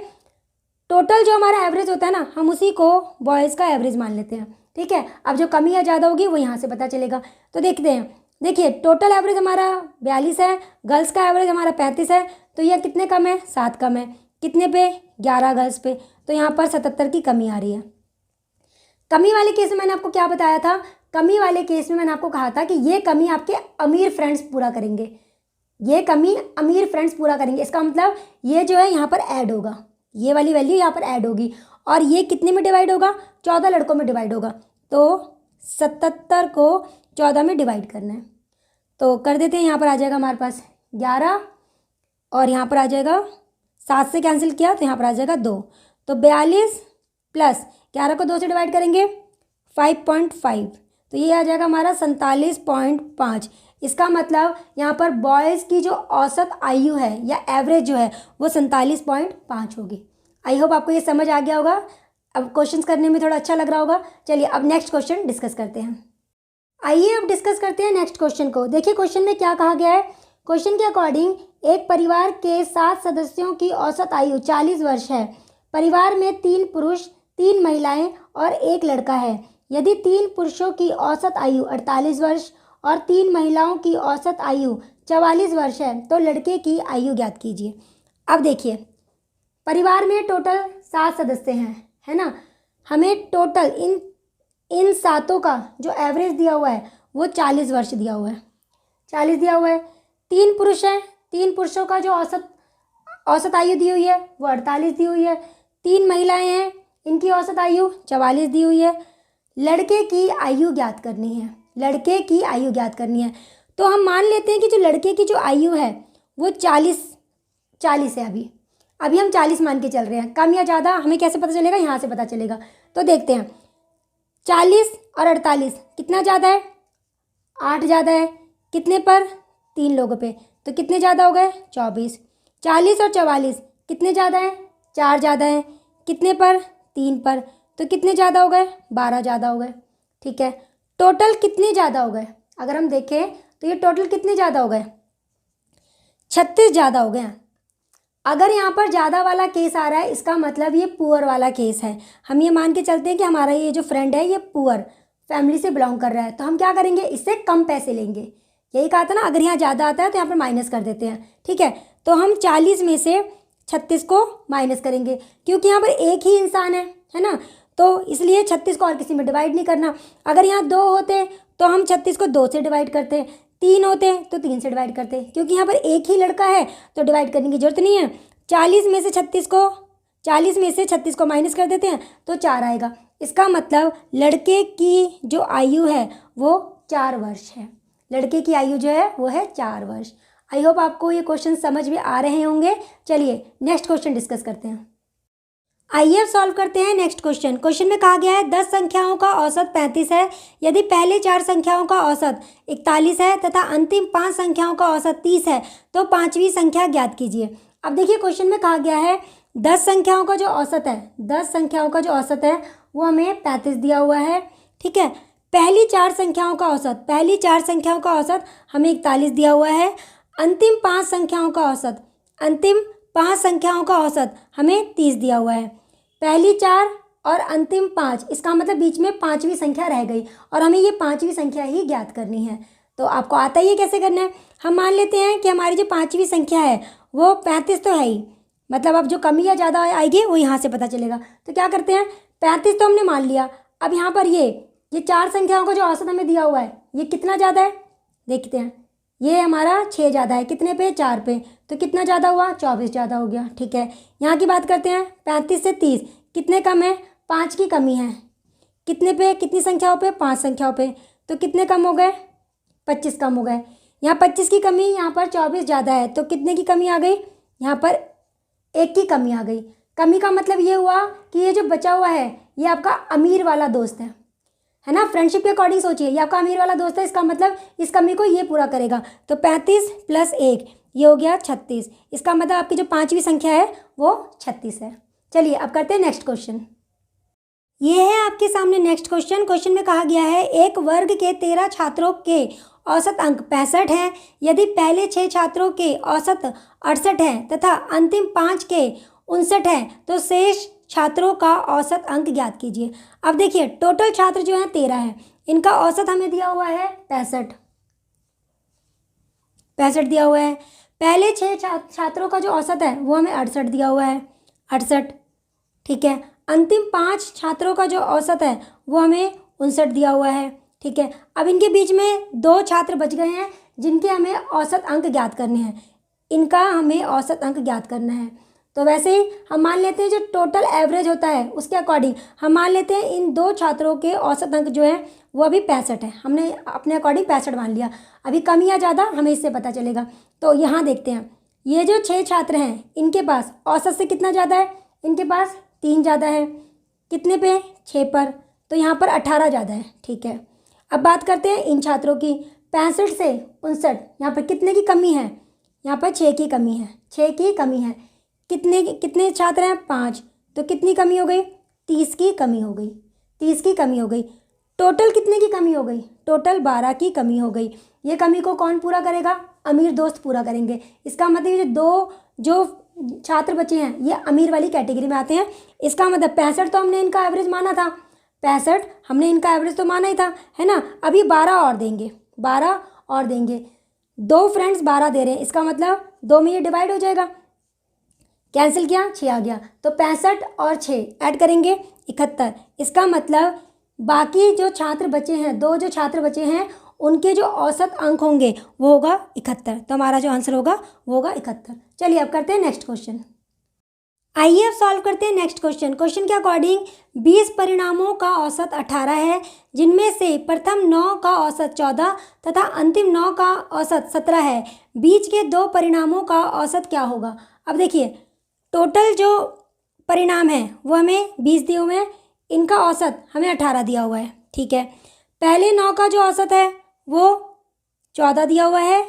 टोटल जो हमारा एवरेज होता है ना हम उसी को बॉयज़ का एवरेज मान लेते हैं, ठीक है। अब जो कमी या ज़्यादा होगी वो यहाँ से पता चलेगा। तो देखते हैं, देखिए टोटल एवरेज हमारा 42 है, गर्ल्स का एवरेज हमारा 35 है, तो यह कितने कम है, 7 कम है। कितने पे, 11 गर्ल्स पे, तो यहाँ पर 77 की कमी आ रही है। कमी वाले केस में मैंने आपको क्या बताया था, कमी वाले केस में मैंने आपको कहा था कि ये कमी आपके अमीर फ्रेंड्स पूरा करेंगे, ये कमी अमीर फ्रेंड्स पूरा करेंगे। इसका मतलब ये जो है यहाँ पर ऐड होगा, ये वाली वैल्यू यहाँ पर ऐड होगी और ये कितने में डिवाइड होगा, 14 लड़कों में डिवाइड होगा। तो 77 को 14 में डिवाइड करना है, तो कर देते हैं। यहाँ पर आ जाएगा हमारे पास 11 और यहाँ पर आ जाएगा 7 से कैंसिल किया तो यहाँ पर आ जाएगा 2, तो 42 प्लस 11 को 2 से डिवाइड करेंगे 5.5, तो ये आ जाएगा हमारा 47.5। इसका मतलब यहाँ पर बॉयज़ की जो औसत आयु है या एवरेज जो है वो 47.5 होगी। आई होप आपको ये समझ आ गया होगा, अब क्वेश्चंस करने में थोड़ा अच्छा लग रहा होगा। चलिए अब नेक्स्ट क्वेश्चन डिस्कस करते हैं। आइए अब डिस्कस करते हैं नेक्स्ट क्वेश्चन को। देखिए क्वेश्चन में क्या कहा गया है। क्वेश्चन के अकॉर्डिंग एक परिवार के 7 सदस्यों की औसत आयु 40 वर्ष है। परिवार में 3 पुरुष, 3 महिलाएं और 1 लड़का है। यदि 3 पुरुषों की औसत आयु 48 वर्ष और 3 महिलाओं की औसत आयु 44 वर्ष है तो लड़के की आयु ज्ञात कीजिए। अब देखिए परिवार में टोटल 7 सदस्य हैं, है ना। हमें टोटल इन 7 का जो एवरेज दिया हुआ है वो 40 वर्ष दिया हुआ है, 40 दिया हुआ है। 3 पुरुष हैं, 3 पुरुषों का जो औसत आयु दी हुई है वो 48 दी हुई है। 3 महिलाएं हैं, इनकी औसत आयु 44 दी हुई है। लड़के की आयु ज्ञात करनी है, लड़के की आयु ज्ञात करनी है। तो हम मान लेते हैं कि जो लड़के की जो आयु है वो 40 है। अभी हम 40 मान के चल रहे हैं। कम या ज़्यादा हमें कैसे पता चलेगा? यहाँ से पता चलेगा। तो देखते हैं 40 और 48 कितना ज़्यादा है? 8 ज़्यादा है। कितने पर? 3 लोगों पे। तो कितने ज़्यादा हो गए? 24। 40 और 44 कितने ज़्यादा है? 4 ज़्यादा है। कितने पर? 3 पर। तो कितने ज़्यादा हो गए? 12 ज़्यादा हो गए। ठीक है, टोटल कितने ज़्यादा हो गए? अगर हम देखें तो ये टोटल कितने ज़्यादा हो गए? 36 ज़्यादा हो गए। अगर यहाँ पर ज़्यादा वाला केस आ रहा है इसका मतलब ये पुअर वाला केस है। हम ये मान के चलते हैं कि हमारा ये जो फ्रेंड है ये पुअर फैमिली से बिलोंग कर रहा है, तो हम क्या करेंगे? इससे कम पैसे लेंगे। यही कहा था ना, अगर यहाँ ज़्यादा आता है तो यहाँ पर माइनस कर देते हैं। ठीक है, तो हम 40 में से 36 को माइनस करेंगे, क्योंकि यहाँ पर एक ही इंसान है ना, तो इसलिए 36 को और किसी में डिवाइड नहीं करना। अगर यहाँ 2 होते तो हम 36 को 2 से डिवाइड करते, 3 होते तो 3 से डिवाइड करते, क्योंकि यहाँ पर एक ही लड़का है तो डिवाइड करने की जरूरत नहीं है। 40 में से 36 को माइनस कर देते हैं तो 4 आएगा। इसका मतलब लड़के की जो आयु है वो 4 वर्ष है। लड़के की आयु जो है वो है 4 वर्ष। आई होप आपको ये क्वेश्चन समझ में आ रहे होंगे। चलिए नेक्स्ट क्वेश्चन डिस्कस करते हैं। आइए अब सॉल्व करते हैं नेक्स्ट क्वेश्चन। क्वेश्चन में कहा गया है 10 संख्याओं का औसत 35 है। यदि पहले 4 संख्याओं का औसत 41 है तथा अंतिम 5 संख्याओं का औसत 30 है तो 5वीं संख्या ज्ञात कीजिए। अब देखिए क्वेश्चन में कहा गया है 10 संख्याओं का जो औसत है, 10 संख्याओं का जो औसत है वो हमें 35 दिया हुआ है। ठीक है, पहली 4 संख्याओं का औसत हमें 41 दिया हुआ है। अंतिम 5 संख्याओं का औसत हमें 30 दिया हुआ है। पहली 4 और अंतिम 5, इसका मतलब बीच में 5वीं संख्या रह गई और हमें ये 5वीं संख्या ही ज्ञात करनी है। तो आपको आता ही है कैसे करना है। हम मान लेते हैं कि हमारी जो 5वीं संख्या है वो 35 तो है ही, मतलब अब जो कमी या ज़्यादा आएगी वो यहाँ से पता चलेगा। तो क्या करते हैं, 35 तो हमने मान लिया। अब यहाँ पर ये 4 संख्याओं का जो औसत हमें दिया हुआ है ये कितना ज़्यादा है? देखते हैं, ये हमारा 6 ज़्यादा है। कितने पे? 4 पे। तो कितना ज़्यादा हुआ? 24 ज़्यादा हो गया। ठीक है, यहाँ की बात करते हैं। 35 से 30 कितने कम है? 5 की कमी है। कितने पे? कितनी संख्याओं पे? 5 संख्याओं पे। तो कितने कम हो गए? 25 कम हो गए। यहाँ 25 की कमी, यहाँ पर 24 ज़्यादा है, तो कितने की कमी आ गई? यहाँ पर 1 की कमी आ गई। कमी का मतलब ये हुआ कि ये जो बचा हुआ है ये आपका अमीर वाला दोस्त है ना। फ्रेंडशिप के अकॉर्डिंग सोचिए, ये आपका अमीर वाला दोस्त है, इसका मतलब इस कमी को ये पूरा करेगा। तो 35 + 1 ये हो गया 36। इसका मतलब आपकी जो 5वीं संख्या है वो 36 है। चलिए अब करते हैं नेक्स्ट क्वेश्चन। ये है आपके सामने नेक्स्ट क्वेश्चन। क्वेश्चन में कहा गया है एक वर्ग के 13 छात्रों के औसत अंक 65 है। यदि पहले 6 छात्रों के औसत 68 है तथा अंतिम 5 के 59 है तो शेष छात्रों का औसत अंक ज्ञात कीजिए। अब देखिए टोटल छात्र जो है 13 है, इनका औसत हमें दिया हुआ है 65 दिया हुआ है। पहले 6 छात्रों का जो औसत है वो हमें 68 दिया हुआ है, 68। ठीक है, अंतिम 5 छात्रों का जो औसत है वो हमें 59 दिया हुआ है। ठीक है, अब इनके बीच में 2 छात्र बच गए हैं जिनके हमें औसत अंक ज्ञात करने हैं। इनका हमें औसत अंक ज्ञात करना है। तो वैसे ही हम मान लेते हैं जो टोटल एवरेज होता है उसके अकॉर्डिंग हम मान लेते हैं इन 2 छात्रों के औसत अंक जो है वो अभी 65 है। हमने अपने अकॉर्डिंग 65 मान लिया। अभी कम या ज़्यादा हमें इससे पता चलेगा। तो यहाँ देखते हैं, ये जो 6 छात्र हैं इनके पास औसत से कितना ज़्यादा है? इनके पास 3 ज़्यादा है। कितने पे? 6 पर। तो यहाँ पर 18 ज़्यादा है। ठीक है, अब बात करते हैं इन छात्रों की। 65 से 59 यहाँ पर कितने की कमी है? यहाँ पर 6 की कमी है, 6 की कमी है। कितने छात्र हैं? 5। तो कितनी कमी हो गई? 30 की कमी हो गई, 30 की कमी हो गई। टोटल कितने की कमी हो गई? टोटल 12 की कमी हो गई। ये कमी को कौन पूरा करेगा? अमीर दोस्त पूरा करेंगे। इसका मतलब ये जो छात्र बचे हैं ये अमीर वाली कैटेगरी में आते हैं। इसका मतलब 65 तो हमने इनका एवरेज माना था, 65 हमने इनका एवरेज तो माना ही था, है ना। अभी 12 और देंगे, 12 और देंगे। 2 फ्रेंड्स 12 दे रहे हैं, इसका मतलब 2 में ये डिवाइड हो जाएगा। कैंसिल किया, 6 आ गया। तो 65 और 6 ऐड करेंगे 71। इसका मतलब बाकी जो छात्र बचे हैं, 2 जो छात्र बचे हैं उनके जो औसत अंक होंगे वो होगा 71। तो हमारा जो आंसर होगा वो होगा 71। चलिए अब करते हैं नेक्स्ट क्वेश्चन। आइए अब सॉल्व करते हैं नेक्स्ट क्वेश्चन। क्वेश्चन के अकॉर्डिंग 20 परिणामों का औसत 18 है, जिनमें से प्रथम 9 का औसत 14 तथा अंतिम 9 का औसत 17 है। बीच के 2 परिणामों का औसत क्या होगा? अब देखिए, टोटल जो परिणाम है वो हमें 20 दिए हुए हैं, इनका औसत हमें 18 दिया हुआ है। ठीक है, पहले 9 का जो औसत है वो 14 दिया हुआ है,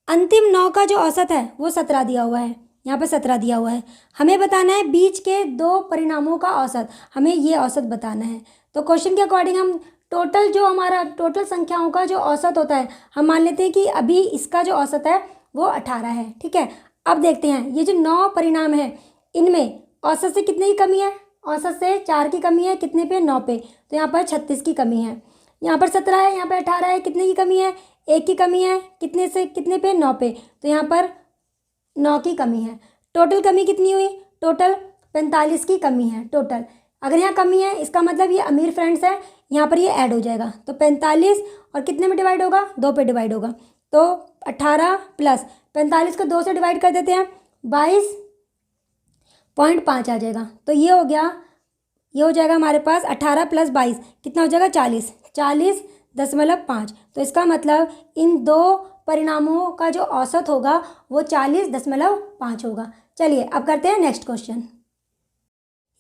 अंतिम 9 का जो औसत है वो 17 दिया हुआ है। यहाँ पर 17 दिया हुआ है। हमें बताना है बीच के 2 परिणामों का औसत, हमें ये औसत बताना है। तो क्वेश्चन के अकॉर्डिंग हम टोटल जो हमारा टोटल संख्याओं का जो औसत होता है, हम मान लेते हैं कि अभी इसका जो औसत है वो 18 है। ठीक है, अब देखते हैं ये जो 9 परिणाम है इनमें औसत से कितने की कमी है? औसत से 4 की कमी है, कितने पे? 9 पे। तो यहाँ पर 36 की कमी है। यहाँ पर 17 है, यहाँ पर 18 है, कितने की कमी है? 1 की कमी है, कितने से कितने पे? 9 पे। तो यहाँ पर 9 की कमी है। टोटल कमी कितनी हुई? टोटल 45 की कमी है टोटल। अगर यहाँ कमी है इसका मतलब ये अमीर फ्रेंड्स है, यहाँ पर ये ऐड हो जाएगा। तो 45 और कितने में डिवाइड होगा? 2 पे डिवाइड होगा। तो 18 प्लस 45 को 2 से डिवाइड कर देते हैं, 22.5 आ जाएगा। तो ये हो गया, ये हो जाएगा हमारे पास 18 प्लस 22 कितना हो जाएगा? 40.5। तो इसका मतलब इन 2 परिणामों का जो औसत होगा वो 40.5 होगा। चलिए अब करते हैं नेक्स्ट क्वेश्चन।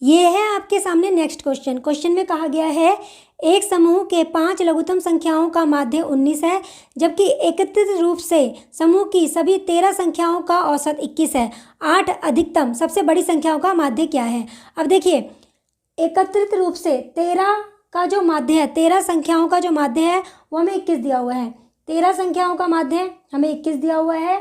ये है आपके सामने नेक्स्ट क्वेश्चन। क्वेश्चन में कहा गया है एक समूह के 5 लघुत्तम संख्याओं का माध्य 19 है, जबकि एकत्रित रूप से समूह की सभी 13 संख्याओं का औसत 21 है। 8 अधिकतम सबसे बड़ी संख्याओं का माध्य क्या है? अब देखिए, एकत्रित रूप से 13 का जो माध्य है, 13 संख्याओं का जो माध्य है वो हमें 21 दिया हुआ है। 13 संख्याओं का माध्य हमें 21 दिया हुआ है।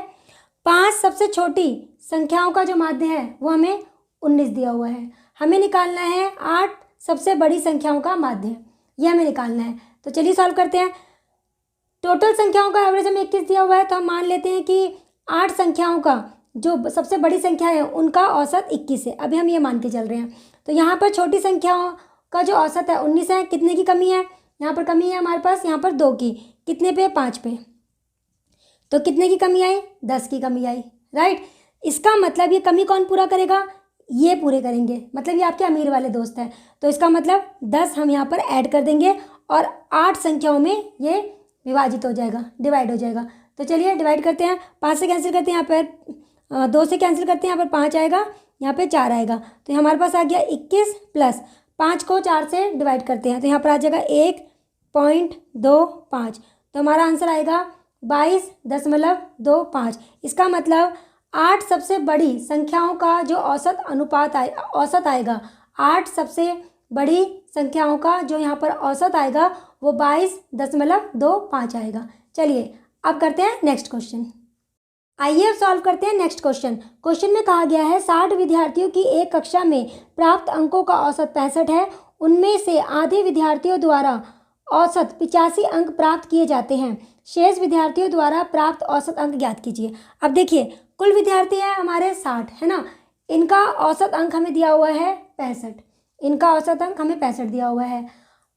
5 सबसे छोटी संख्याओं का जो माध्य है वो हमें 19 दिया हुआ है। हमें निकालना है 8 सबसे बड़ी संख्याओं का माध्य, ये हमें निकालना है। तो चलिए सॉल्व करते हैं। टोटल संख्याओं का एवरेज हमें 21 दिया हुआ है, तो हम मान लेते हैं कि 8 संख्याओं का जो सबसे बड़ी संख्या है उनका औसत 21 है। अभी हम ये मान के चल रहे हैं। तो यहाँ पर छोटी संख्याओं का जो औसत है 19 है, कितने की कमी है? यहाँ पर कमी है हमारे पास यहाँ पर 2 की, कितने पे? 5 पे। तो कितने की कमी आई? 10 की कमी आई, राइट। इसका मतलब ये कमी कौन पूरा करेगा? ये पूरे करेंगे, मतलब ये आपके अमीर वाले दोस्त हैं। तो इसका मतलब 10 हम यहाँ पर ऐड कर देंगे और 8 संख्याओं में ये विभाजित हो जाएगा, डिवाइड हो जाएगा। तो चलिए डिवाइड करते हैं, 5 से कैंसिल करते हैं, यहाँ पर 2 से कैंसिल करते हैं, यहाँ पर 5 आएगा, यहाँ पे 4 आएगा। तो हमारे पास आ गया 21 प्लस 5 को 4 से डिवाइड करते हैं तो यहाँ पर आ जाएगा 1.25। तो हमारा आंसर आएगा 22.25। इसका मतलब 8 सबसे बड़ी संख्याओं का जो औसत अनुपात औसत आएगा, 8 सबसे बड़ी संख्याओं का जो यहाँ पर औसत आएगा वो 22.25 आएगा। चलिए अब करते हैं नेक्स्ट क्वेश्चन। आइए अब सॉल्व करते हैं नेक्स्ट क्वेश्चन। क्वेश्चन में कहा गया है 60 विद्यार्थियों की एक कक्षा में प्राप्त अंकों का औसत 65 है। उनमें से आधे विद्यार्थियों द्वारा औसत 85 अंक प्राप्त किए जाते हैं। शेष विद्यार्थियों द्वारा प्राप्त औसत अंक ज्ञात कीजिए। अब देखिए, कुल विद्यार्थी है हमारे 60 है ना, इनका औसत अंक हमें दिया हुआ है 65, इनका औसत अंक हमें 65 दिया हुआ है।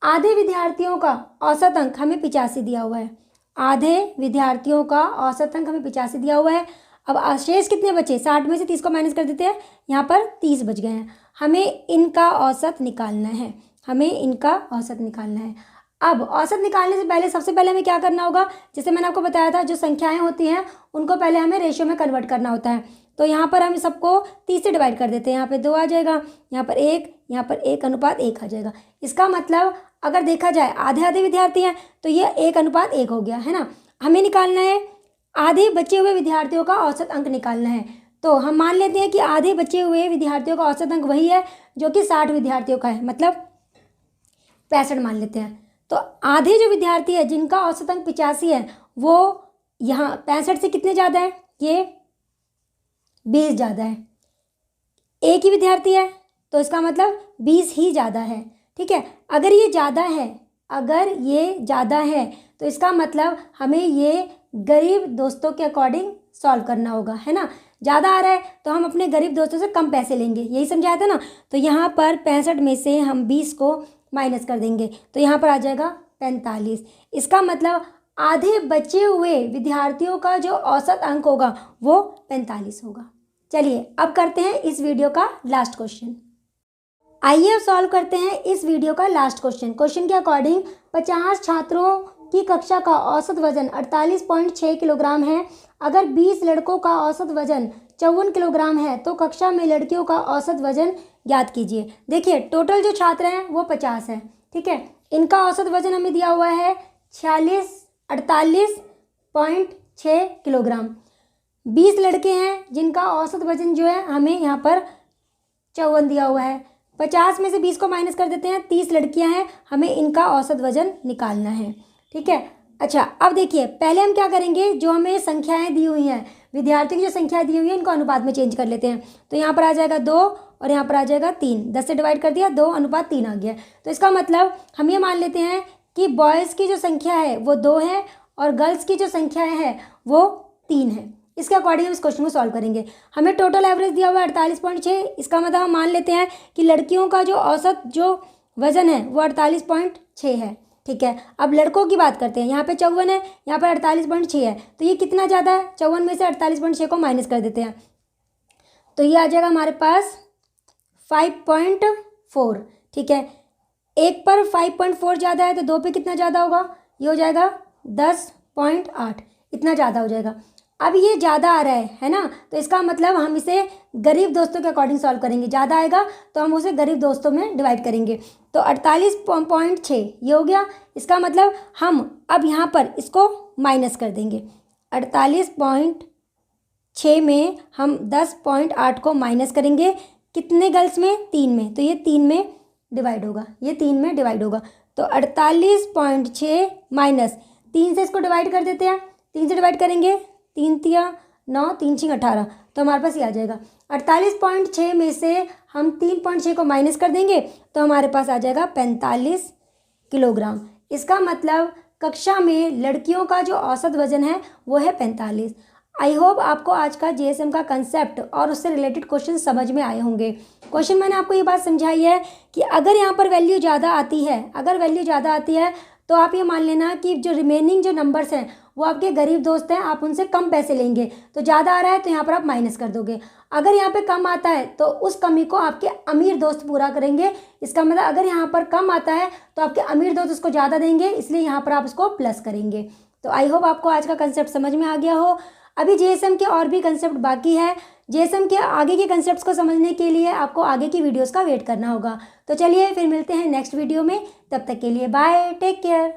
आधे विद्यार्थियों का औसत अंक हमें 85 दिया हुआ है, आधे विद्यार्थियों का औसत अंक हमें 85 दिया हुआ है। अब शेष कितने बचे? 60 में से 30 को माइनस कर देते हैं, यहाँ पर 30 बच गए हैं। हमें इनका औसत निकालना है, हमें इनका औसत निकालना है। अब औसत निकालने से पहले सबसे पहले हमें क्या करना होगा? जैसे मैंने आपको बताया था, जो संख्याएं होती हैं उनको पहले हमें रेशियो में कन्वर्ट करना होता है। तो यहाँ पर हम सबको 30 से डिवाइड कर देते हैं, यहाँ पे 2 आ जाएगा, यहाँ पर 1, यहाँ पर 1:1 आ जाएगा। इसका मतलब अगर देखा जाए आधे आधे विद्यार्थी हैं तो ये 1:1 हो गया है ना। हमें निकालना है आधे बचे हुए विद्यार्थियों का औसत अंक निकालना है। तो हम मान लेते हैं कि आधे बचे हुए विद्यार्थियों का औसत अंक वही है जो कि 60 विद्यार्थियों का है, मतलब 65 मान लेते हैं। तो आधे जो विद्यार्थी है जिनका औसत अंक 85 है वो यहाँ 65 से कितने ज़्यादा है? ये 20 ज़्यादा है। एक ही विद्यार्थी है तो इसका मतलब 20 ही ज़्यादा है, ठीक है। अगर ये ज़्यादा है, अगर ये ज़्यादा है तो इसका मतलब हमें ये गरीब दोस्तों के अकॉर्डिंग सॉल्व करना होगा, है ना। ज़्यादा आ रहा है तो हम अपने गरीब दोस्तों से कम पैसे लेंगे, यही समझाया था ना। तो यहाँ पर 65 में से हम 20 को माइनस कर देंगे तो यहाँ पर आ जाएगा 45। इसका मतलब आधे बचे हुए विद्यार्थियों का जो औसत अंक होगा वो 45 होगा। चलिए अब करते हैं इस वीडियो का लास्ट क्वेश्चन। आइए अब सॉल्व करते हैं इस वीडियो का लास्ट क्वेश्चन। क्वेश्चन के अकॉर्डिंग 50 छात्रों की कक्षा का औसत वजन 48.6 किलोग्राम है। अगर 20 लड़कों का औसत वजन 54 किलोग्राम है तो कक्षा में लड़कियों का औसत वजन ज्ञात कीजिए। देखिए टोटल जो छात्र हैं वो 50 हैं, ठीक है। इनका औसत वजन हमें दिया हुआ है 48.6 किलोग्राम। 20 लड़के हैं जिनका औसत वजन जो है हमें यहाँ पर 54 दिया हुआ है। 50 में से 20 को माइनस कर देते हैं, 30 लड़कियां हैं, हमें इनका औसत वजन निकालना है, ठीक है। अच्छा अब देखिए पहले हम क्या करेंगे, जो हमें संख्याएं दी हुई हैं, विद्यार्थियों की जो संख्या दी हुई है इनको अनुपात में चेंज कर लेते हैं। तो यहाँ पर आ जाएगा 2 और यहाँ पर आ जाएगा 3, 10 से डिवाइड कर दिया, 2:3 आ गया। तो इसका मतलब हम ये मान लेते हैं कि बॉयज़ की जो संख्या है वो 2 है और गर्ल्स की जो संख्या है वो 3 है। इसके अकॉर्डिंग हम इस क्वेश्चन को सॉल्व करेंगे। हमें टोटल एवरेज दिया हुआ है 48.6, इसका मतलब हम मान लेते हैं कि लड़कियों का जो औसत जो वजन है वो 48.6 है, ठीक है। अब लड़कों की बात करते हैं, यहाँ पे 54 है, यहाँ पर 48.6 है, तो ये कितना ज़्यादा है, 54 में से 48.6 को माइनस कर देते हैं, तो ये आ जाएगा हमारे पास 5.4, ठीक है। एक पर 5.4 ज़्यादा है तो 2 पे कितना ज़्यादा होगा, ये हो जाएगा 10.8, इतना ज़्यादा हो जाएगा। अब ये ज़्यादा आ रहा है ना, तो इसका मतलब हम इसे गरीब दोस्तों के अकॉर्डिंग सॉल्व करेंगे। ज़्यादा आएगा तो हम उसे गरीब दोस्तों में डिवाइड करेंगे। तो 48.6 ये हो गया। इसका मतलब हम अब यहाँ पर इसको माइनस कर देंगे। 48.6 में हम 10.8 को माइनस करेंगे, कितने गर्ल्स में, 3 में, तो ये 3 में डिवाइड होगा, ये 3 में डिवाइड होगा। तो 48.6 माइनस 3 से इसको डिवाइड कर देते हैं, 3 से डिवाइड करेंगे, 3 तिया 9, 3 छिंग 18, तो हमारे पास ये आ जाएगा। 48.6 में से हम 3.6 को माइनस कर देंगे तो हमारे पास आ जाएगा 45 किलोग्राम। इसका मतलब कक्षा में लड़कियों का जो औसत वजन है वो है 45। आई होप आपको आज का जीएसएम का कंसेप्ट और उससे रिलेटेड क्वेश्चन समझ में आए होंगे। क्वेश्चन मैंने आपको ये बात समझाई है कि अगर यहाँ पर वैल्यू ज़्यादा आती है, अगर वैल्यू ज़्यादा आती है तो आप ये मान लेना कि जो रिमेनिंग जो नंबर्स हैं वो आपके गरीब दोस्त हैं, आप उनसे कम पैसे लेंगे। तो ज़्यादा आ रहा है तो यहाँ पर आप माइनस कर दोगे। अगर यहाँ पे कम आता है तो उस कमी को आपके अमीर दोस्त पूरा करेंगे। इसका मतलब अगर यहाँ पर कम आता है तो आपके अमीर दोस्त उसको ज़्यादा देंगे, इसलिए यहाँ पर आप उसको प्लस करेंगे। तो आई होप आपको आज का कंसेप्ट समझ में आ गया हो। अभी जीएसएम के और भी कंसेप्ट बाकी है। जीएसएम के आगे के कंसेप्ट्स को समझने के लिए आपको आगे की वीडियोस का वेट करना होगा। तो चलिए फिर मिलते हैं नेक्स्ट वीडियो में, तब तक के लिए बाय, टेक केयर।